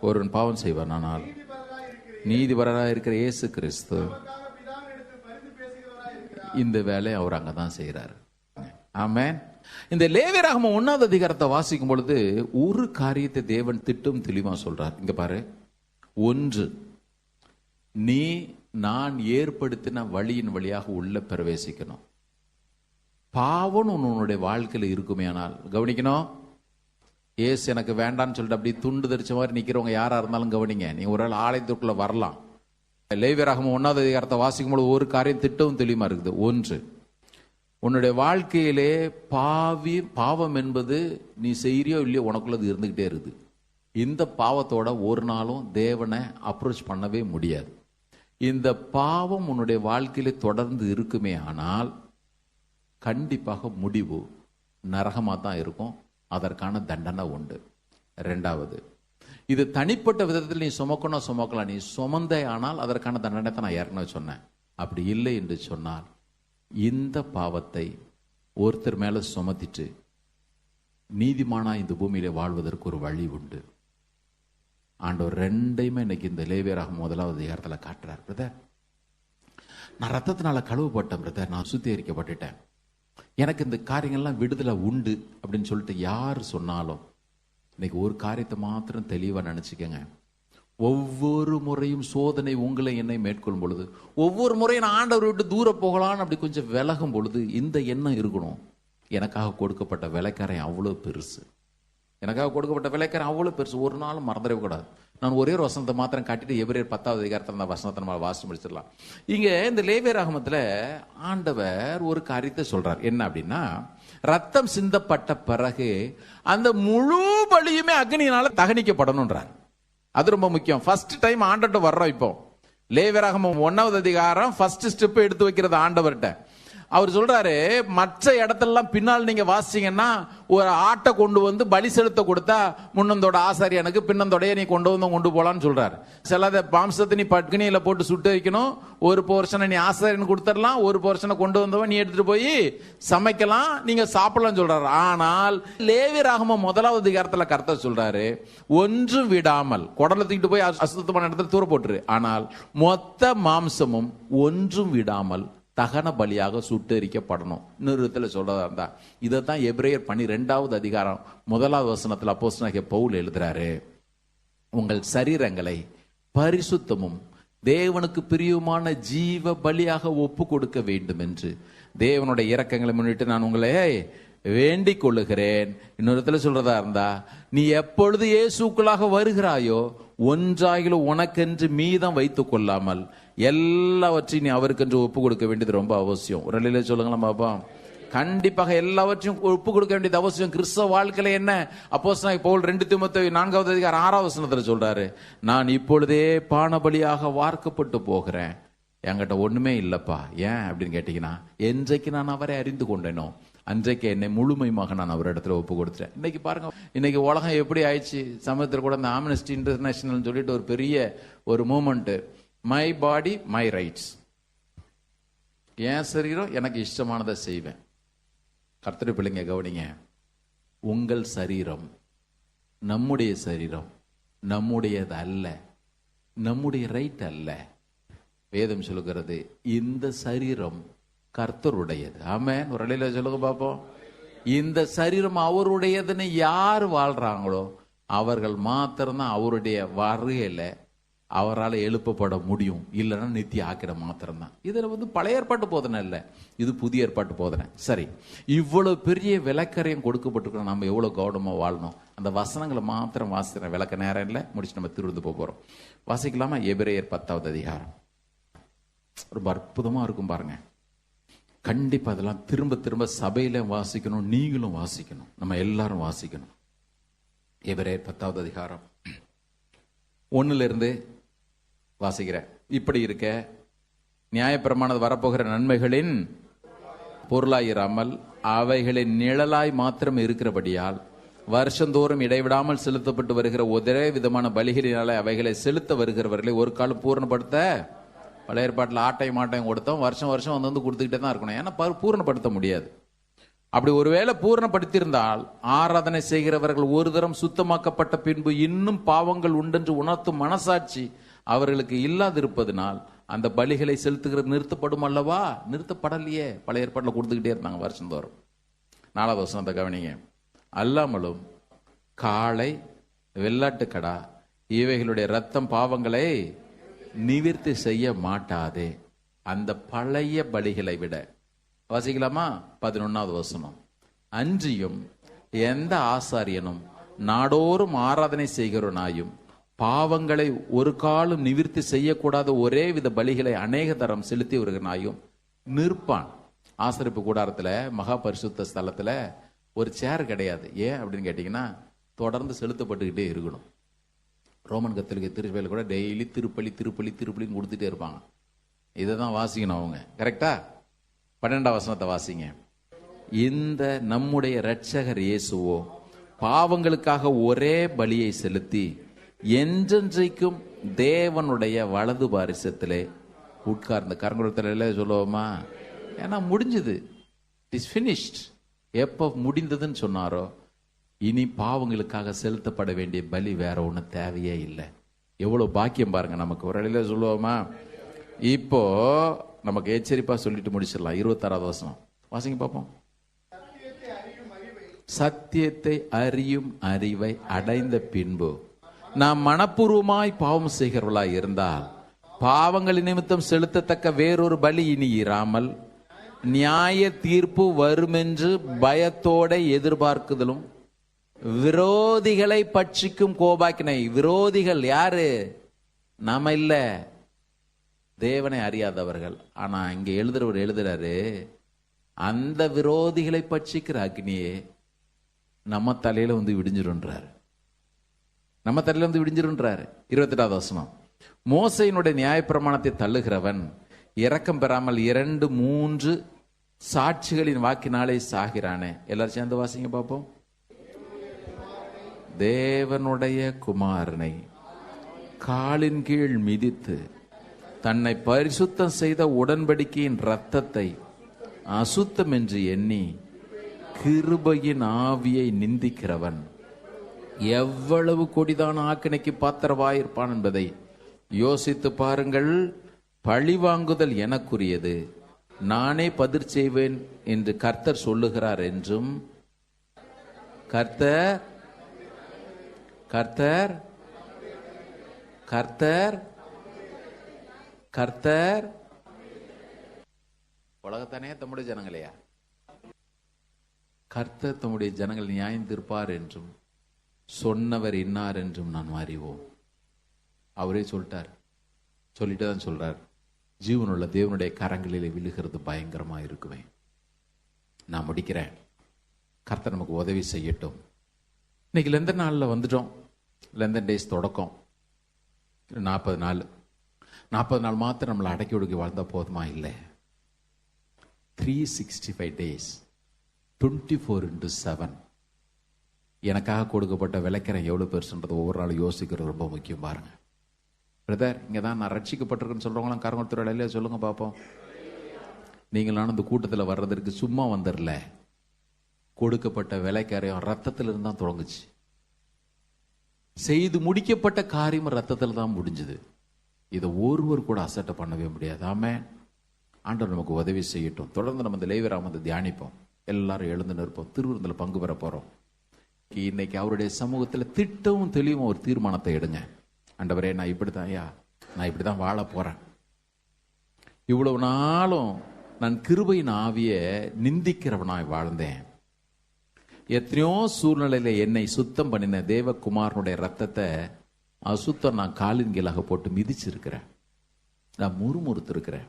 ஒருவன் பாவம் செய்வானால் நீதிபரராக இருக்கிற இயேசு கிறிஸ்து இந்த வேலை அவர் அங்கதான் செய்யறாரு. ஆமென். இந்த லேவியராகமம் 1வது அதிகாரத்தை வாசிக்கும் பொழுது ஒரு காரியத்தை தேவன் திட்டம் தெளிவா சொல்றார். இங்க பாரு, 1, நீ நான் ஏற்படுத்தின வழியின் வழியாக உள்ள பிரவேசிக்கணும். பாவம் உன்னுடைய வாழ்க்கையில் இருக்குமே ஆனால் கவனிக்கணும். ஏசு எனக்கு வேண்டான்னு சொல்லிட்டு அப்படி துண்டு தரிச்ச மாதிரி நிக்கிறவங்க யாரா இருந்தாலும் கவனிங்க. நீங்க ஒரு ஆள் ஆலயத்துக்குள்ள வரலாம். லேவியராகமம் 1வது அதிகாரத்தை வாசிக்கும் பொழுது ஒரு காரியம் திட்டமும் தெளிவா இருக்குது. 1, உன்னுடைய வாழ்க்கையிலே பாவம் என்பது நீ செய்யறியோ இல்லையோ உனக்குள்ளது இருந்துகிட்டே இருக்குது. இந்த பாவத்தோட ஒரு நாளும் தேவனை அப்ரோச் பண்ணவே முடியாது. இந்த பாவம் உன்னுடைய வாழ்க்கையிலே தொடர்ந்து இருக்குமே ஆனால் கண்டிப்பாக முடிவு நரகமா தான் இருக்கும். அதற்கான தண்டனை உண்டு. 2வது, இது தனிப்பட்ட விதத்தில் நீ சுமக்கலாம். நீ சுமந்தே ஆனால் அதற்கான தண்டனை நான் ஏற்கனவே சொன்னேன். அப்படி இல்லை என்று சொன்னால் இந்த பாவத்தை ஒருத்தர் மேல சுமத்திட்டு நீதிமானா இந்த பூமியில வாழ்வதற்கு ஒரு வழி உண்டு. ஆண்டவர் 2யுமே இன்னைக்கு இந்த லேவியராகமம் 1வது அதிகாரத்தில் காட்டுறார். பிரதர், நான் ரத்தத்தினால கழுவப்பட்டேன் பிரதர், நான் சுத்திகரிக்கப்பட்டுட்டேன், எனக்கு இந்த காரியங்கள்லாம் விடுதலை உண்டு அப்படின்னு சொல்லிட்டு யார் சொன்னாலும் இன்னைக்கு ஒரு காரியத்தை மாத்திரம் தெளிவா நினைச்சுக்கங்க. ஒவ்வொரு முறையும் சோதனை உங்களை என்னை மேற்கொள்ளும் பொழுது, ஒவ்வொரு முறையும் நான் ஆண்டவரை விட்டு தூர போகலான்னு அப்படி கொஞ்சம் விலகும் பொழுது இந்த எண்ணம் இருக்கணும், எனக்காக கொடுக்கப்பட்ட விலைக்காரன் அவ்வளவு பெருசு, எனக்காக கொடுக்கப்பட்ட விலைக்காரன் அவ்வளவு பெருசு, ஒரு நாளும் மறந்துடவே கூடாது. நான் ஒரே ஒரு வசனத்தை மாத்திரம் காட்டிட்டு எபிரேயர் 10வது அதிகாரத்தில் அந்த வசனத்தை நம்ம வாசிச்சு முடிச்சிடலாம். இங்க இந்த லேவியராகமத்துல ஆண்டவர் ஒரு காரியத்தை சொல்றார். என்ன அப்படின்னா, ரத்தம் சிந்தப்பட்ட பிறகு அந்த முழு பலியுமே அக்னியினால தகனிக்கப்படணும்ன்றார். அது ரொம்ப முக்கியம். ஃபர்ஸ்ட் டைம் ஆண்டவர்ட்ட வர்றோம். இப்போ லேவியராகமம் 1வது அதிகாரம் ஃபர்ஸ்ட் ஸ்டெப் எடுத்து வைக்கிறது ஆண்டவர்கிட்ட. அவர் சொல்றாரு, மற்ற இடத்தெல்லாம் பின்னால் நீங்க வாசிங்கன்னா ஒரு ஆட்டை கொண்டு வந்து பலி செலுத்த கொடுத்தா முன்னந்தோட ஆசாரியனுக்கு பின்னந்தோடைய நீ கொண்டு போலான்னு சொல்றாரு. சில மாம்சத்தை நீ பட்கனியில போட்டு சுட்டு வைக்கணும், ஒரு போர்ஷனை நீ ஆசாரியனுக்கு கொடுத்துடலாம், ஒரு போர்ஷனை கொண்டு வந்தவன் நீ எடுத்துட்டு போய் சமைக்கலாம், நீங்க சாப்பிடலாம் சொல்றாரு. ஆனால் லேவியராகமம் 1வது அதிகாரத்துல கர்த்தர் சொல்றாரு, ஒன்றும் விடாமல் குடலை தூக்கிட்டு போய் அசுத்தமான இடத்துல தூர போட்டுரு, ஆனால் மொத்த மாம்சமும் ஒன்றும் விடாமல் தகன பலியாக சுட்டெரிக்கப்படணும். இன்னொரு விதத்தில் சொல்றதா இருந்தா இதைத்தான் எபிரேயர் 12வது அதிகாரம் 1வது வசனத்தில் அப்போஸ்தலனாகிய பவுல் எழுதுறாரு, உங்கள் சரீரங்களை பரிசுத்தமும் தேவனுக்கு பிரியமான ஜீவ பலியாக ஒப்பு கொடுக்க வேண்டும் என்று தேவனுடைய இரக்கங்களை முன்னிட்டு நான் உங்களை வேண்டிக் கொள்ளுகிறேன். இன்னொரு இடத்துல சொல்றதா இருந்தா, நீ எப்பொழுது இயேசுக்குள்ளாக வருகிறாயோ ஒன்றாகிலும் உனக்கென்று மீதம் வைத்துக் கொள்ளாமல் எல்லாவற்றையும் நீ அவருக்கென்று ஒப்பு கொடுக்க வேண்டியது ரொம்ப அவசியம். ஒரு நிலையில சொல்லுங்களா பாப்பா, கண்டிப்பாக எல்லாவற்றையும் ஒப்பு கொடுக்க வேண்டியது அவசியம். கிறிஸ்தவ வாழ்க்கையில என்ன அப்போஸ்தலனாகிய பவுல் 2 தீமோத்தேயு 4வது அதிகாரம் 6வது வசனத்துல சொல்றாரு, நான் இப்பொழுதே பானபலியாக வார்க்கப்பட்டு போகிறேன், என்கிட்ட ஒண்ணுமே இல்லப்பா. ஏன் அப்படின்னு கேட்டீங்கன்னா, என்றைக்கு நான் அவரை அறிந்து கொண்டேனோ அன்றைக்கு என்னை முழுமையாக நான் அவரிடத்துல ஒப்பு கொடுத்துட்டேன். இன்னைக்கு பாருங்க, இன்னைக்கு உலகம் எப்படி ஆயிடுச்சு. சமயத்தில் கூட இந்த ஆம்னஸ்டி இன்டர்நேஷனல் சொல்லிட்டு ஒரு பெரிய ஒரு moment, my body my rights, என் சரீரம் எனக்கு இஷ்டமானதை செய்வேன். கர்த்தருடைய பிள்ளைங்க கவனிங்க, உங்கள் சரீரம் நம்முடைய சரீரம், நம்முடையது அல்ல, நம்முடைய ரைட் அல்ல. வேதம் சொல்லுகிறது இந்த சரீரம் கர்த்தருடையது. ஆமென். ஒரு அலையில சொல்லுங்க பாப்போம். இந்த சரீரம் அவருடையதுன்னு யார் வாழ்றாங்களோ அவர்கள் மாத்திரம்தான் அவருடைய வருகையில அவரால் எழுப்பப்பட முடியும், இல்லைன்னா நித்திய ஆக்கிட மாத்திரம்தான். இதுல பழைய ஏற்பாட்டு போதனை இல்லை, இது புதிய ஏற்பாட்டு போதனை. சரி, இவ்வளவு பெரிய விளக்கரையும் கொடுக்கப்பட்டிருக்கோம், நம்ம எவ்வளவு கவனமா வாழணும். அந்த வசனங்களை மாத்திரம் வாசிக்கிறேன், விளக்க நேரம் இல்லை, முடிச்சு நம்ம திருந்து போறோம். வாசிக்கலாமா? எபிரேயர் 10வது அதிகாரம். ரொம்ப அற்புதமா இருக்கும் பாருங்க. கண்டிப்பா அதெல்லாம் திரும்ப திரும்ப சபையில வாசிக்கணும், நீங்களும் வாசிக்கணும், நம்ம எல்லாரும் வாசிக்கணும். எபிரேயர் 10வது அதிகாரம் 1 வாசிக்கிறேன். இப்படி இருக்க நியாயப்பிரமாணம் வரப்போகிற நன்மைகளின் பொருளாயிராமல் அவைகளின் நிழலாய் மாத்திரம் இருக்கிறபடியால் வருஷந்தோறும் இடைவிடாமல் செலுத்தப்பட்டு வருகிற ஒரே விதமான பலிகளினாலே அவைகளை செலுத்த வருகிறவர்களை ஒரு காலம் பூரணப்படுத்த. பழைய ஏற்பாட்டில் ஆட்டையும் மாட்டையும் கொடுத்தோம், வருஷம் வருஷம் வந்து கொடுத்துக்கிட்டே தான் இருக்கணும், ஏன்னா பூரணப்படுத்த முடியாது. அப்படி ஒருவேளை பூரணப்படுத்தியிருந்தால் ஆராதனை செய்கிறவர்கள் ஒரு தரம் சுத்தமாக்கப்பட்ட பின்பு இன்னும் பாவங்கள் உண்டென்று உணர்த்தும் மனசாட்சி அவர்களுக்கு இல்லாதிருப்பதனால் அந்த பலிகளை செலுத்துகிறது நிறுத்தப்படும் அல்லவா? நிறுத்தப்படலையே, பழைய ஏற்பாட்டில் கொடுத்துக்கிட்டே இருந்தாங்க வருஷந்தோறும். 4வது வசனத்தை கவனிங்க. அல்லாமலும் காளை, வெள்ளாட்டுக்கடா இவைகளுடைய ரத்தம் பாவங்களை நிவிர்த்தி செய்ய மாட்டாதே. அந்த பழைய பலிகளை விட, வாசிக்கலாமா? 11வது வசனம். அன்றியும் எந்த ஆசாரியனும் நாடோறும் ஆராதனை செய்கிறவனாயும் பாவங்களை ஒரு காலம் நிவிர்த்தி செய்யக்கூடாத ஒரே வித பலிகளை அநேக தரம் செலுத்தி வருகிறனாயும் நிற்பான். ஆசரிப்பு கூடாரத்துல, மகா பரிசுத்த ஸ்தலத்துல ஒரு சேர் கிடையாது. ஏன் அப்படின்னு கேட்டீங்கன்னா, தொடர்ந்து செலுத்தப்பட்டுக்கிட்டே இருக்கணும். ரோமன் கத்தோலிக்க திருச்சபையில் கூட டெய்லி திருப்பலி திருப்பலி திருப்பலின்னு கொடுத்துட்டே இருப்பாங்க. இதை தான் வாசிக்கணும் அவங்க. கரெக்டா? 12வது வசனத்தை வாசிங்க. இந்த நம்முடைய இரட்சகர் இயேசுவோ பாவங்களுக்காக ஒரே பலியை செலுத்தி என்றென்றைக்கும் தேவனுடைய வலது பாரிசத்திலே உட்கார்ந்த. கரங்குளத்தில் சொல்லுவோமா? ஏன்னா முடிஞ்சது, இட் இஸ் ஃபினிஷ்ட். எப்போ முடிந்ததுன்னு சொன்னாரோ, இனி பாவங்களுக்காக செலுத்தப்பட வேண்டிய பலி வேற ஒண்ணு தேவையே இல்லை. எவ்வளவு பாக்கியம் பாருங்க நமக்கு. ஒரு இடையில சொல்லுவோமா? இப்போ நமக்கு எச்சரிப்பா சொல்லிட்டு முடிச்சிடலாம். 26வது வசனம் வாசிங்க பார்ப்போம். சத்தியத்தை அறியும் அறிவை அடைந்த பின்பு நாம் மனப்பூர்வமாய் பாவம் செய்கிறவர்களாய் இருந்தால் பாவங்களின் நிமித்தம் செலுத்தத்தக்க வேறொரு பலி இனி இராமல் நியாய தீர்ப்பு வருமென்று பயத்தோட எதிர்பார்க்குதலும் விரோதிகளை பட்சிக்கும் கோபாக்கினை. விரோதிகள் யாரு? நாம இல்ல, தேவனை அறியாதவர்கள். ஆனா இங்க எழுதுறவர் எழுதுறாரு, அந்த விரோதிகளை பட்சிக்கிற அக்னியே நம்ம தலையில விடிஞ்சிருன்றாரு. நம்ம தலையில விடிஞ்சிருன்றாரு. 28வது வசனம். மோசையினுடைய நியாயப்பிரமாணத்தை தள்ளுகிறவன் இரக்கம் பெறாமல் 2-3 சாட்சிகளின் வாக்கினாலே சாகிறானே. எல்லாரும் சேர்ந்து வாசிங்க பார்ப்போம். தேவனுடைய குமாரனை காலின் கீழ் மிதித்து தன்னை பரிசுத்தம் செய்த உடன்படிக்கையின் இரத்தத்தை அசுத்தம் என்று எண்ணி கிருபையின் ஆவியை நிந்திக்கிறவன் எவ்வளவு கொடிதான ஆக்கினைக்கு பாத்திரவாயிருப்பான் என்பதை யோசித்து பாருங்கள். பழிவாங்குதல் எனக்குரியது, நானே பதிர் செய்வேன் என்று கர்த்தர் சொல்லுகிறார் என்றும் கர்த்தர் கர்த்தர் கர்த்தர் கர்த்தர் உலகத்தானே தம்முடைய ஜனங்களையா? கர்த்தர் தம்முடைய ஜனங்கள் நியாயம் தீர்ப்பார் என்றும் சொன்னவர் இன்னார் என்றும் நான் அறிவோம். அவரே சொல்லிட்டார். சொல்லிட்டு தான் சொல்றார், ஜீவனுள்ள தேவனுடைய கரங்களிலே விழுகிறது பயங்கரமா இருக்குவேன். நான் முடிக்கிறேன். கர்த்தர் நமக்கு உதவி செய்யட்டும். இன்னைக்கு லெந்தன் நாளில் வந்துட்டோம். லெந்தன் டேஸ் தொடக்கம் 40 நாள். 40 நாள் மாத்திரம் நம்மளை அடக்கி ஒடுக்கி வாழ்ந்தா போதுமா? இல்லை. 365 days 24/7 எனக்காக கொடுக்கப்பட்ட விளைக்கிறேன் எவ்வளவு பெருசுன்றது ஒவ்வொரு நாளும் யோசிக்கிறது ரொம்ப முக்கியம். பாருங்க பிரதர், இங்கே தான் நான் ரட்சிக்கப்பட்டிருக்குன்னு சொல்றவங்களாம் கரங்கொடுத்துற இல்லையா சொல்லுங்க பார்ப்போம். நீங்களான இந்த கூட்டத்தில் வர்றதற்கு சும்மா வந்துடல. கொடுக்கப்பட்ட விலைக்காரையும் ரத்தத்தில் இருந்தான் தொடங்குச்சு. செய்து முடிக்கப்பட்ட காரியம் ரத்தத்தில் தான் முடிஞ்சது. இதை ஒருவர் கூட அசட்டை பண்ணவே முடியாது. ஆமே, ஆண்டவர் நமக்கு உதவி செய்யட்டும். தொடர்ந்து நம்ம இந்த லேவியராம தியானிப்போம். எல்லாரும் எழுந்து நிற்போம். திருவிருந்தில் பங்கு பெற போறோம். இன்னைக்கு அவருடைய சமூகத்தில் திட்டமும் தெளிவும் ஒரு தீர்மானத்தை எடுங்க. ஆண்டவரே, நான் இப்படிதான் வாழ போறேன். இவ்வளவு நாளும் நான் கிருபையின் ஆவியை நிந்திக்கிறவனாய் வாழ்ந்தேன். எத்தனையோ சூழ்நிலையில என்னை சுத்தம் பண்ணின தேவகுமாரனுடைய ரத்தத்தை அசுத்தம் நான் காலின் கீழாக போட்டு மிதிச்சிருக்கிறேன். நான் முறுமுறுத்திருக்கிறேன்.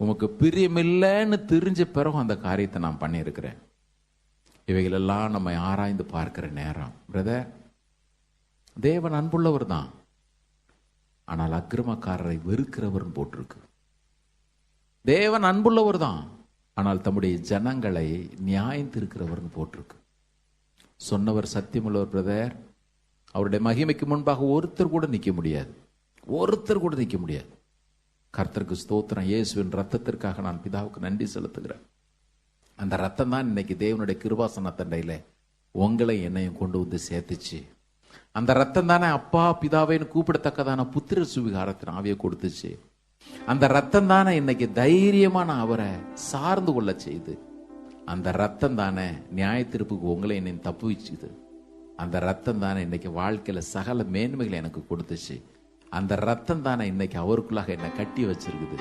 உமக்கு பிரியமில்லைன்னு தெரிஞ்ச பிறகு அந்த காரியத்தை நான் பண்ணியிருக்கிறேன். இவைகளெல்லாம் நம்ம ஆராய்ந்து பார்க்கிற நேரம். பிரதர், தேவன் அன்புள்ளவர் தான், ஆனால் அக்கிரமக்காரரை வெறுக்கிறவர் போட்டிருக்கு. தேவன் அன்புள்ளவர் தான், ஆனால் தம்முடைய ஜனங்களை நியாயத்திருக்கிறவர் போட்டிருக்கு. சொன்னவர் சத்தியமுள்ளவர் பிரதர். அவருடைய மகிமைக்கு முன்பாக ஒருத்தர் கூட நிற்க முடியாது. கர்த்தருக்கு ஸ்தோத்திரம். இயேசுவின் ரத்தத்திற்காக நான் பிதாவுக்கு நன்றி செலுத்துகிறேன். அந்த ரத்தம் தான் இன்னைக்கு தேவனுடைய கிருபாசன தண்டையில உங்களை என்னையும் கொண்டு வந்து சேர்த்துச்சு. அந்த ரத்தம் தானே அப்பா பிதாவைன்னு கூப்பிடத்தக்கதான புத்திர சுவிகாரத்தின் ஆவியை கொடுத்துச்சு. அந்த ரத்தம் தானே இன்னைக்கு தைரியமா நான் அவரை சார்ந்து கொள்ள செய்து. அந்த ரத்தம் தானே நியாய தீர்ப்புக்கு உங்களை என்னை தப்புவிச்சுது. அந்த ரத்தம் தானே இன்னைக்கு வாழ்க்கையில சகல மேன்மைகளை எனக்கு கொடுத்துச்சு. அந்த ரத்தம் தானே இன்னைக்கு அவருக்குள்ளாக என்னை கட்டி வச்சிருக்குது.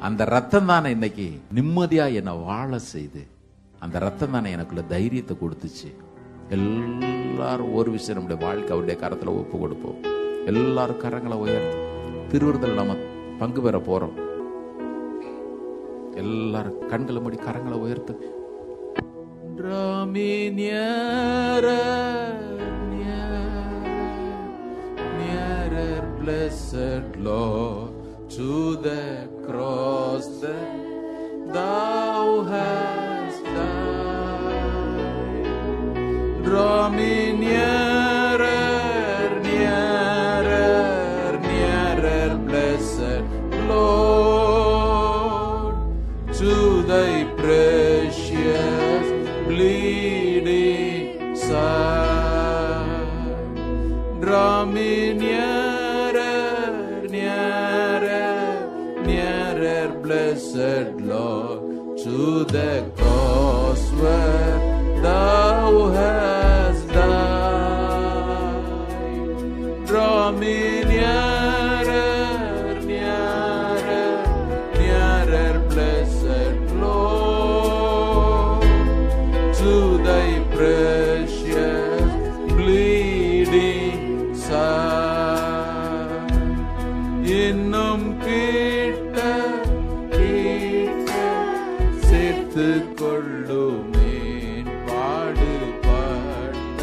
அந்த ரத்தம் தானே இன்னைக்கு நிம்மதியா என்னை வாழ செய்து. அந்த ரத்தம் தானே எனக்குள்ள தைரியத்தை கொடுத்துச்சு. எல்லாரும் ஒரு விஷயம், நம்முடைய வாழ்க்கை அவருடைய கரத்துல ஒப்பு கொடுப்போம். எல்லாரும் கரங்களை உயர்த்து திருவிருந்தல் நம்ம பங்கு பெற போறோம். எல்லாரும் கண்களை மூடி கரங்களை உயர்த்து. Blessed Lord, to the cross that thou hast died. Draw me nearer, nearer, nearer, blessed Lord, to thy precious bleeding side. Draw me blessed Lord, to the cross where thou hast died. Draw me nearer, nearer, nearer, blessed Lord, to thy precious bleeding side. இன்னும் கொள்ளுமேன் பாடுபட்ட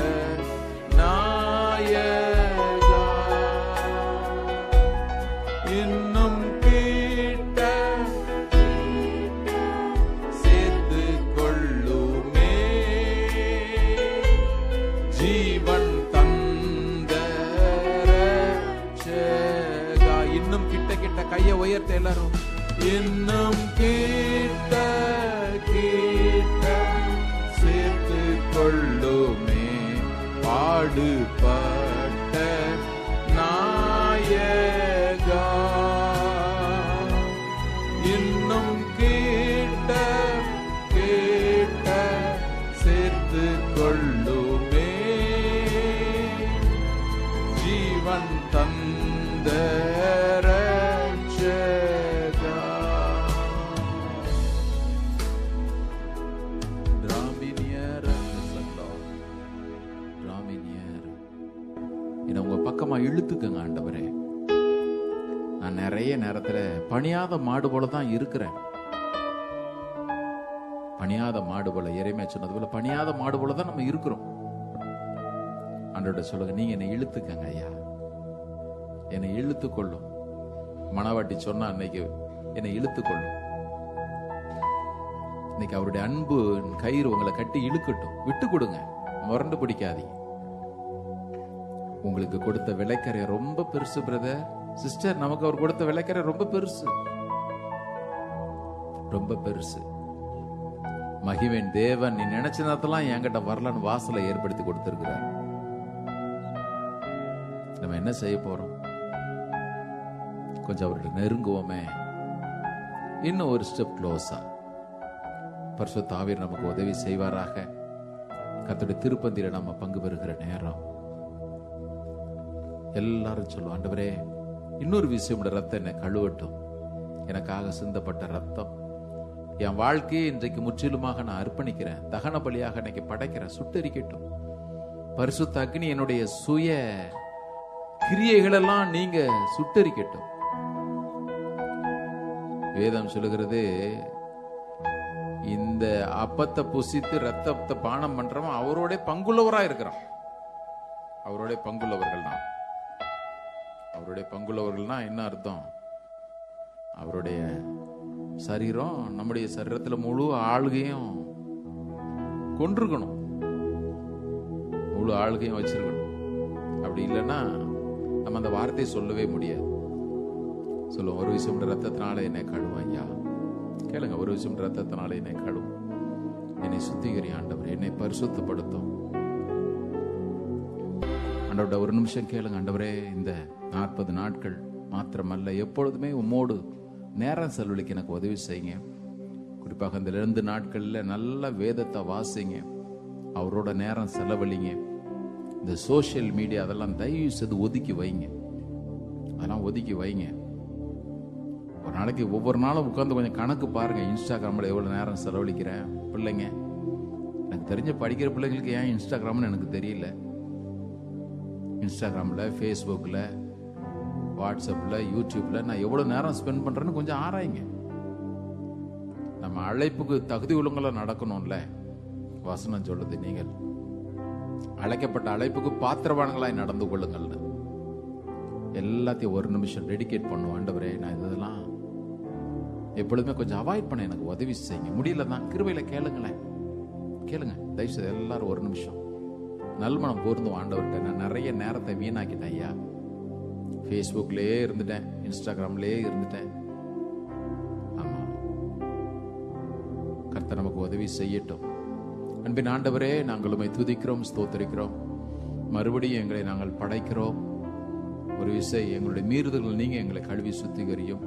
நாயகா. இன்னும் கிட்ட சேர்த்து கொள்ளுமே ஜீவன் தந்த ரட்சகா. இன்னும் கிட்ட கிட்ட கையை உயர்த்த எல்லாரும். இன்னும் கிட்ட சேர்த்து கொள்ளுமே பாடுபட்ட நாயகா. இன்னும் கிட்ட சேர்த்து கொள்ளுமே ஜீவன் தந்த இழுத்துக்கங்க ஆண்டவரே. நான் நிறைய நேரத்துல பணியாத மாடு போல தான் இருக்கிறேன். பணியாத மாடு போல, எரேமியா சொன்னது போல பணியாத மாடு போல தான் நம்ம இருக்கிறோம். ஆண்டவரே சொல்லுங்க, நீங்க என்னை இழுத்துக்கங்க ஐயா, என்னை இழுத்துக்கொள்ளும். மணவாட்டி சொன்னா அன்னைக்கு என்னை இழுத்துக்கொள்ளும். இன்னைக்கு அவருடைய அன்பு கயிறு உங்களை கட்டி இழுக்கட்டும். விட்டு கொடுங்க, முரண்டு பிடிக்காதீங்க. உங்களுக்கு கொடுத்த விலைக்கரை ரொம்ப பெருசு பிரதர், சிஸ்டர். நமக்கு அவர் கொடுத்த விலைக்கரை ரொம்ப பெருசு, ரொம்ப பெருசு. மகிவேன் தேவன் நீ நினைச்ச நேரத்தெல்லாம் என்கிட்ட வரலான்னு வாசலை ஏற்படுத்தி கொடுத்திருக்கிறார். நம்ம என்ன செய்ய போறோம்? கொஞ்சம் அவர்கிட்ட நெருங்குவோமே, இன்னும் ஒரு ஸ்டெப் க்ளோஸா. பரிசுத்த ஆவியானவர் நமக்கு உதவி செய்வாராக. கர்த்தருடைய திருப்பந்தியில நம்ம பங்கு பெறுகிற நேரம் எல்லாரும் சொல்லுவோம், ஆண்டவரே இன்னொரு விஷயம், ரத்தம் என்னை கழுவட்டும். எனக்காக சிந்தப்பட்ட ரத்தம் என் வாழ்க்கையை இன்றைக்கு முற்றிலுமாக நான் அர்ப்பணிக்கிறேன். தகன பலியாக இன்னைக்கு படைக்கிறேன். சுட்டரிக்கட்டும். பரிசுத்த அக்னி என்னுடைய சுய கிரியைகளெல்லாம் நீங்க சுட்டரிக்கட்டும். வேதம் சொல்லுகிறது, இந்த அப்பத்தை புசித்து ரத்தத்தை பானம் பண்றவன் அவரோட பங்குள்ளவரா இருக்கிறான். அவரோட பங்குள்ளவர்கள் தான். அவருடைய பங்குள்ளவர்கள்னா என்ன அர்த்தம்? அவருடைய சரீரம் நம்முடைய சரீரத்துல முழு ஆளுகையும் கொண்டிருக்கணும், முழு ஆளுகையும் வச்சிருக்கணும். அப்படி இல்லைன்னா நம்ம அந்த வார்த்தையை சொல்லவே முடியாது. சொல்லுவோம், ஒரு விஷயம் ரத்தத்தினால என்னை கழுவும் ஐயா. கேளுங்க, ஒரு விஷயம் ரத்தத்தினால என்னை கழுவும், என்னை சுத்திகரி ஆண்டவர், என்னை பரிசுத்தப்படுத்தும். ஆண்டவர்கிட்ட ஒரு நிமிஷம் கேளுங்க, ஆண்டவரே இந்த 40 நாட்கள் மாத்திரமல்ல, எப்பொழுதுமே உம்மோடு நேரம் செலவழிக்க எனக்கு உதவி செய்யுங்க. குறிப்பாக இந்த 2 நாட்கள்ல நல்ல வேதத்தை வாசிங்க, அவரோட நேரம் செலவழிங்க. இந்த சோசியல் மீடியா அதெல்லாம் தயவு செய்து ஒதுக்கி வைங்க, அதெல்லாம் ஒதுக்கி வைங்க. ஒரு நாளைக்கு ஒவ்வொரு நாளும் உட்காந்து கொஞ்சம் கணக்கு பாருங்க, இன்ஸ்டாகிராமில் எவ்வளோ நேரம் செலவழிக்கிறேன். பிள்ளைங்க, எனக்கு தெரிஞ்ச படிக்கிற பிள்ளைங்களுக்கு ஏன் இன்ஸ்டாகிராம்னு எனக்கு தெரியல. இன்ஸ்டாகிராமில், ஃபேஸ்புக்கில், வாட்ஸ்அப்பில், யூடியூப்பில் நான் எவ்வளோ நேரம் ஸ்பெண்ட் பண்ணுறேன்னு கொஞ்சம் ஆராய்ங்க. நம்ம அழைப்புக்கு தகுதி உள்ளவங்கள நடக்கணும்ல. வசனம் சொல்லுது, நீங்கள் அழைக்கப்பட்ட அழைப்புக்கு பாத்திரவான்களாய் நடந்து கொள்ளுங்கள்னு. எல்லாத்தையும் ஒரு நிமிஷம் டெடிகேட் பண்ணுவோம். ஆண்டவரே நான் இதெல்லாம் எப்பொழுதுமே கொஞ்சம் அவாய்ட் பண்ண எனக்கு உதவி செய்யுங்க. முடியல தான் கிருபையில கேளுங்களேன், கேளுங்க தயவுசெய்து எல்லாரும் ஒரு நிமிஷம். நல்மனம் பொருந்தும் ஆண்டவர்கிட்ட. நான் நிறைய நேரத்தை வீணாக்கிட்டேன் ஐயா. ஃபேஸ்புக்லேயே இருந்துட்டேன், இன்ஸ்டாகிராம்லேயே இருந்துட்டேன். ஆமா, கர்த்தர் நமக்கு உதவி செய்யட்டும். அன்பின் ஆண்டவரே, நாங்கள் உம்மை துதிக்கிறோம், ஸ்தோத்திரிக்கிறோம். மறுபடியும் எங்களை நாங்கள் படைக்கிறோம். ஒரு விசை எங்களுடைய மீறுதல்கள் நீங்க எங்களை கழுவி சுத்திகரியும்.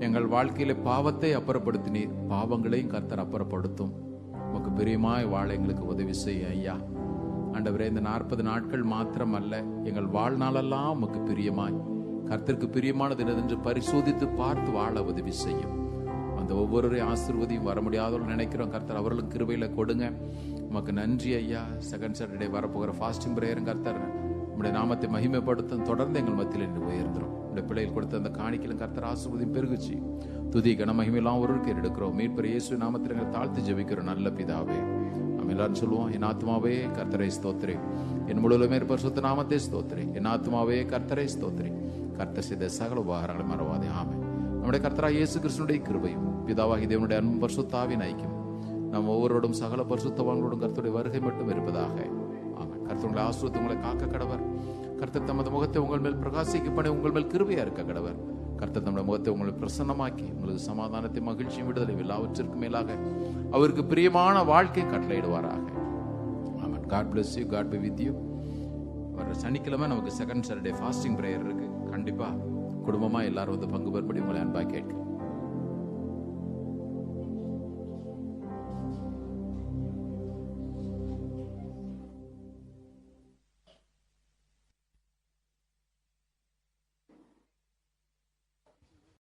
எங்கள் வாழ்க்கையில பாவத்தை அப்புறப்படுத்தினீர், பாவங்களையும் கர்த்தர் அப்புறப்படுத்தும். உமக்கு பிரியமாய் வாழ எங்களுக்கு உதவி செய்ய ஐயா. ஆண்டவரே, இந்த 40 நாட்கள் மாத்திரம் அல்ல, எங்கள் வாழ்நாளெல்லாம் உமக்கு பிரியமாய், கர்த்தருக்கு பிரியமானது என்று பரிசோதித்து பார்த்து வாழ உதவி செய்யும். அந்த ஒவ்வொருவரையும் ஆசீர்வதியும். வர முடியாதவர்கள் நினைக்கிறோம், கர்த்தர் அவர்களுக்கு கிருபையில கொடுங்க. உமக்கு நன்றி ஐயா. செகண்ட் சாட்டர்டே வரப்போகிற ஃபாஸ்டிங் பிரேயரும் கர்த்தர் உடைய நாமத்தை மகிமைப்படுத்தும். தொடர்ந்து எங்கள் மத்தியில் என்று உயர்ந்துரும். உடைய பிள்ளைகள் கொடுத்த அந்த காணிக்கையிலும் கர்த்தர் ஆசீர்வதியும் பெருகுச்சு. துதி கன மகிமையெல்லாம் ஒருவருக்கு எடுக்கிறோம். மீட்பர் இயேசு நாமத்தில் எங்களை தாழ்த்தி ஜெபிக்கிறோம் நல்ல பிதாவே. நம்ம எல்லாரும் சொல்லுவோம், என் ஆத்மாவே கர்த்தரை ஸ்தோத்திரே, என் முழுவதுமே பரிசுத்த நாமத்தை ஸ்தோத்திரே, என் ஆத்மாவே கர்த்தரை ஸ்தோத்திரே, கர்த்தர் செய்த சகல உபகாரங்களை மறவாதே. ஆமென். நம்முடைய கர்த்தராகிய இயேசு கிறிஸ்துவினுடைய கிருபையும் பிதாவாகிய தேவனுடைய அன்பும் பரிசுத்தாவின் ஐக்கியம் நம் ஒவ்வொருவரோடும் சகல பரிசுத்தவான்களோடும் கர்த்தருடைய வருகை மட்டும் இருப்பதாக. ஆமென். கர்த்தருடைய ஆசீர்வாதத்தை உங்களை காக்க கடவர். கர்த்தர் தமது முகத்தை உங்கள் மேல் பிரகாசிக்க பண்ணி உங்கள் மேல் கிருபையா இருக்க கடவர். கர்த்தர் தம்முடைய முகத்தை உங்களை பிரசன்னமாக்கி உங்களுக்கு சமாதானத்தை, மகிழ்ச்சியும், விடுதலை எல்லாவற்றிற்கும் மேலாக அவருக்கு பிரியமான வாழ்க்கை கட்டளையிடுவாராக. Amen. God bless you. God be with you. வர சனிக்கிழமை நமக்கு செகண்ட் சாட்டர்டே ஃபாஸ்டிங் பிரேயர் இருக்கு. கண்டிப்பா குடும்பமா எல்லாரும் வந்து பங்கு பெறும்படி உங்களை அன்பா கேட்க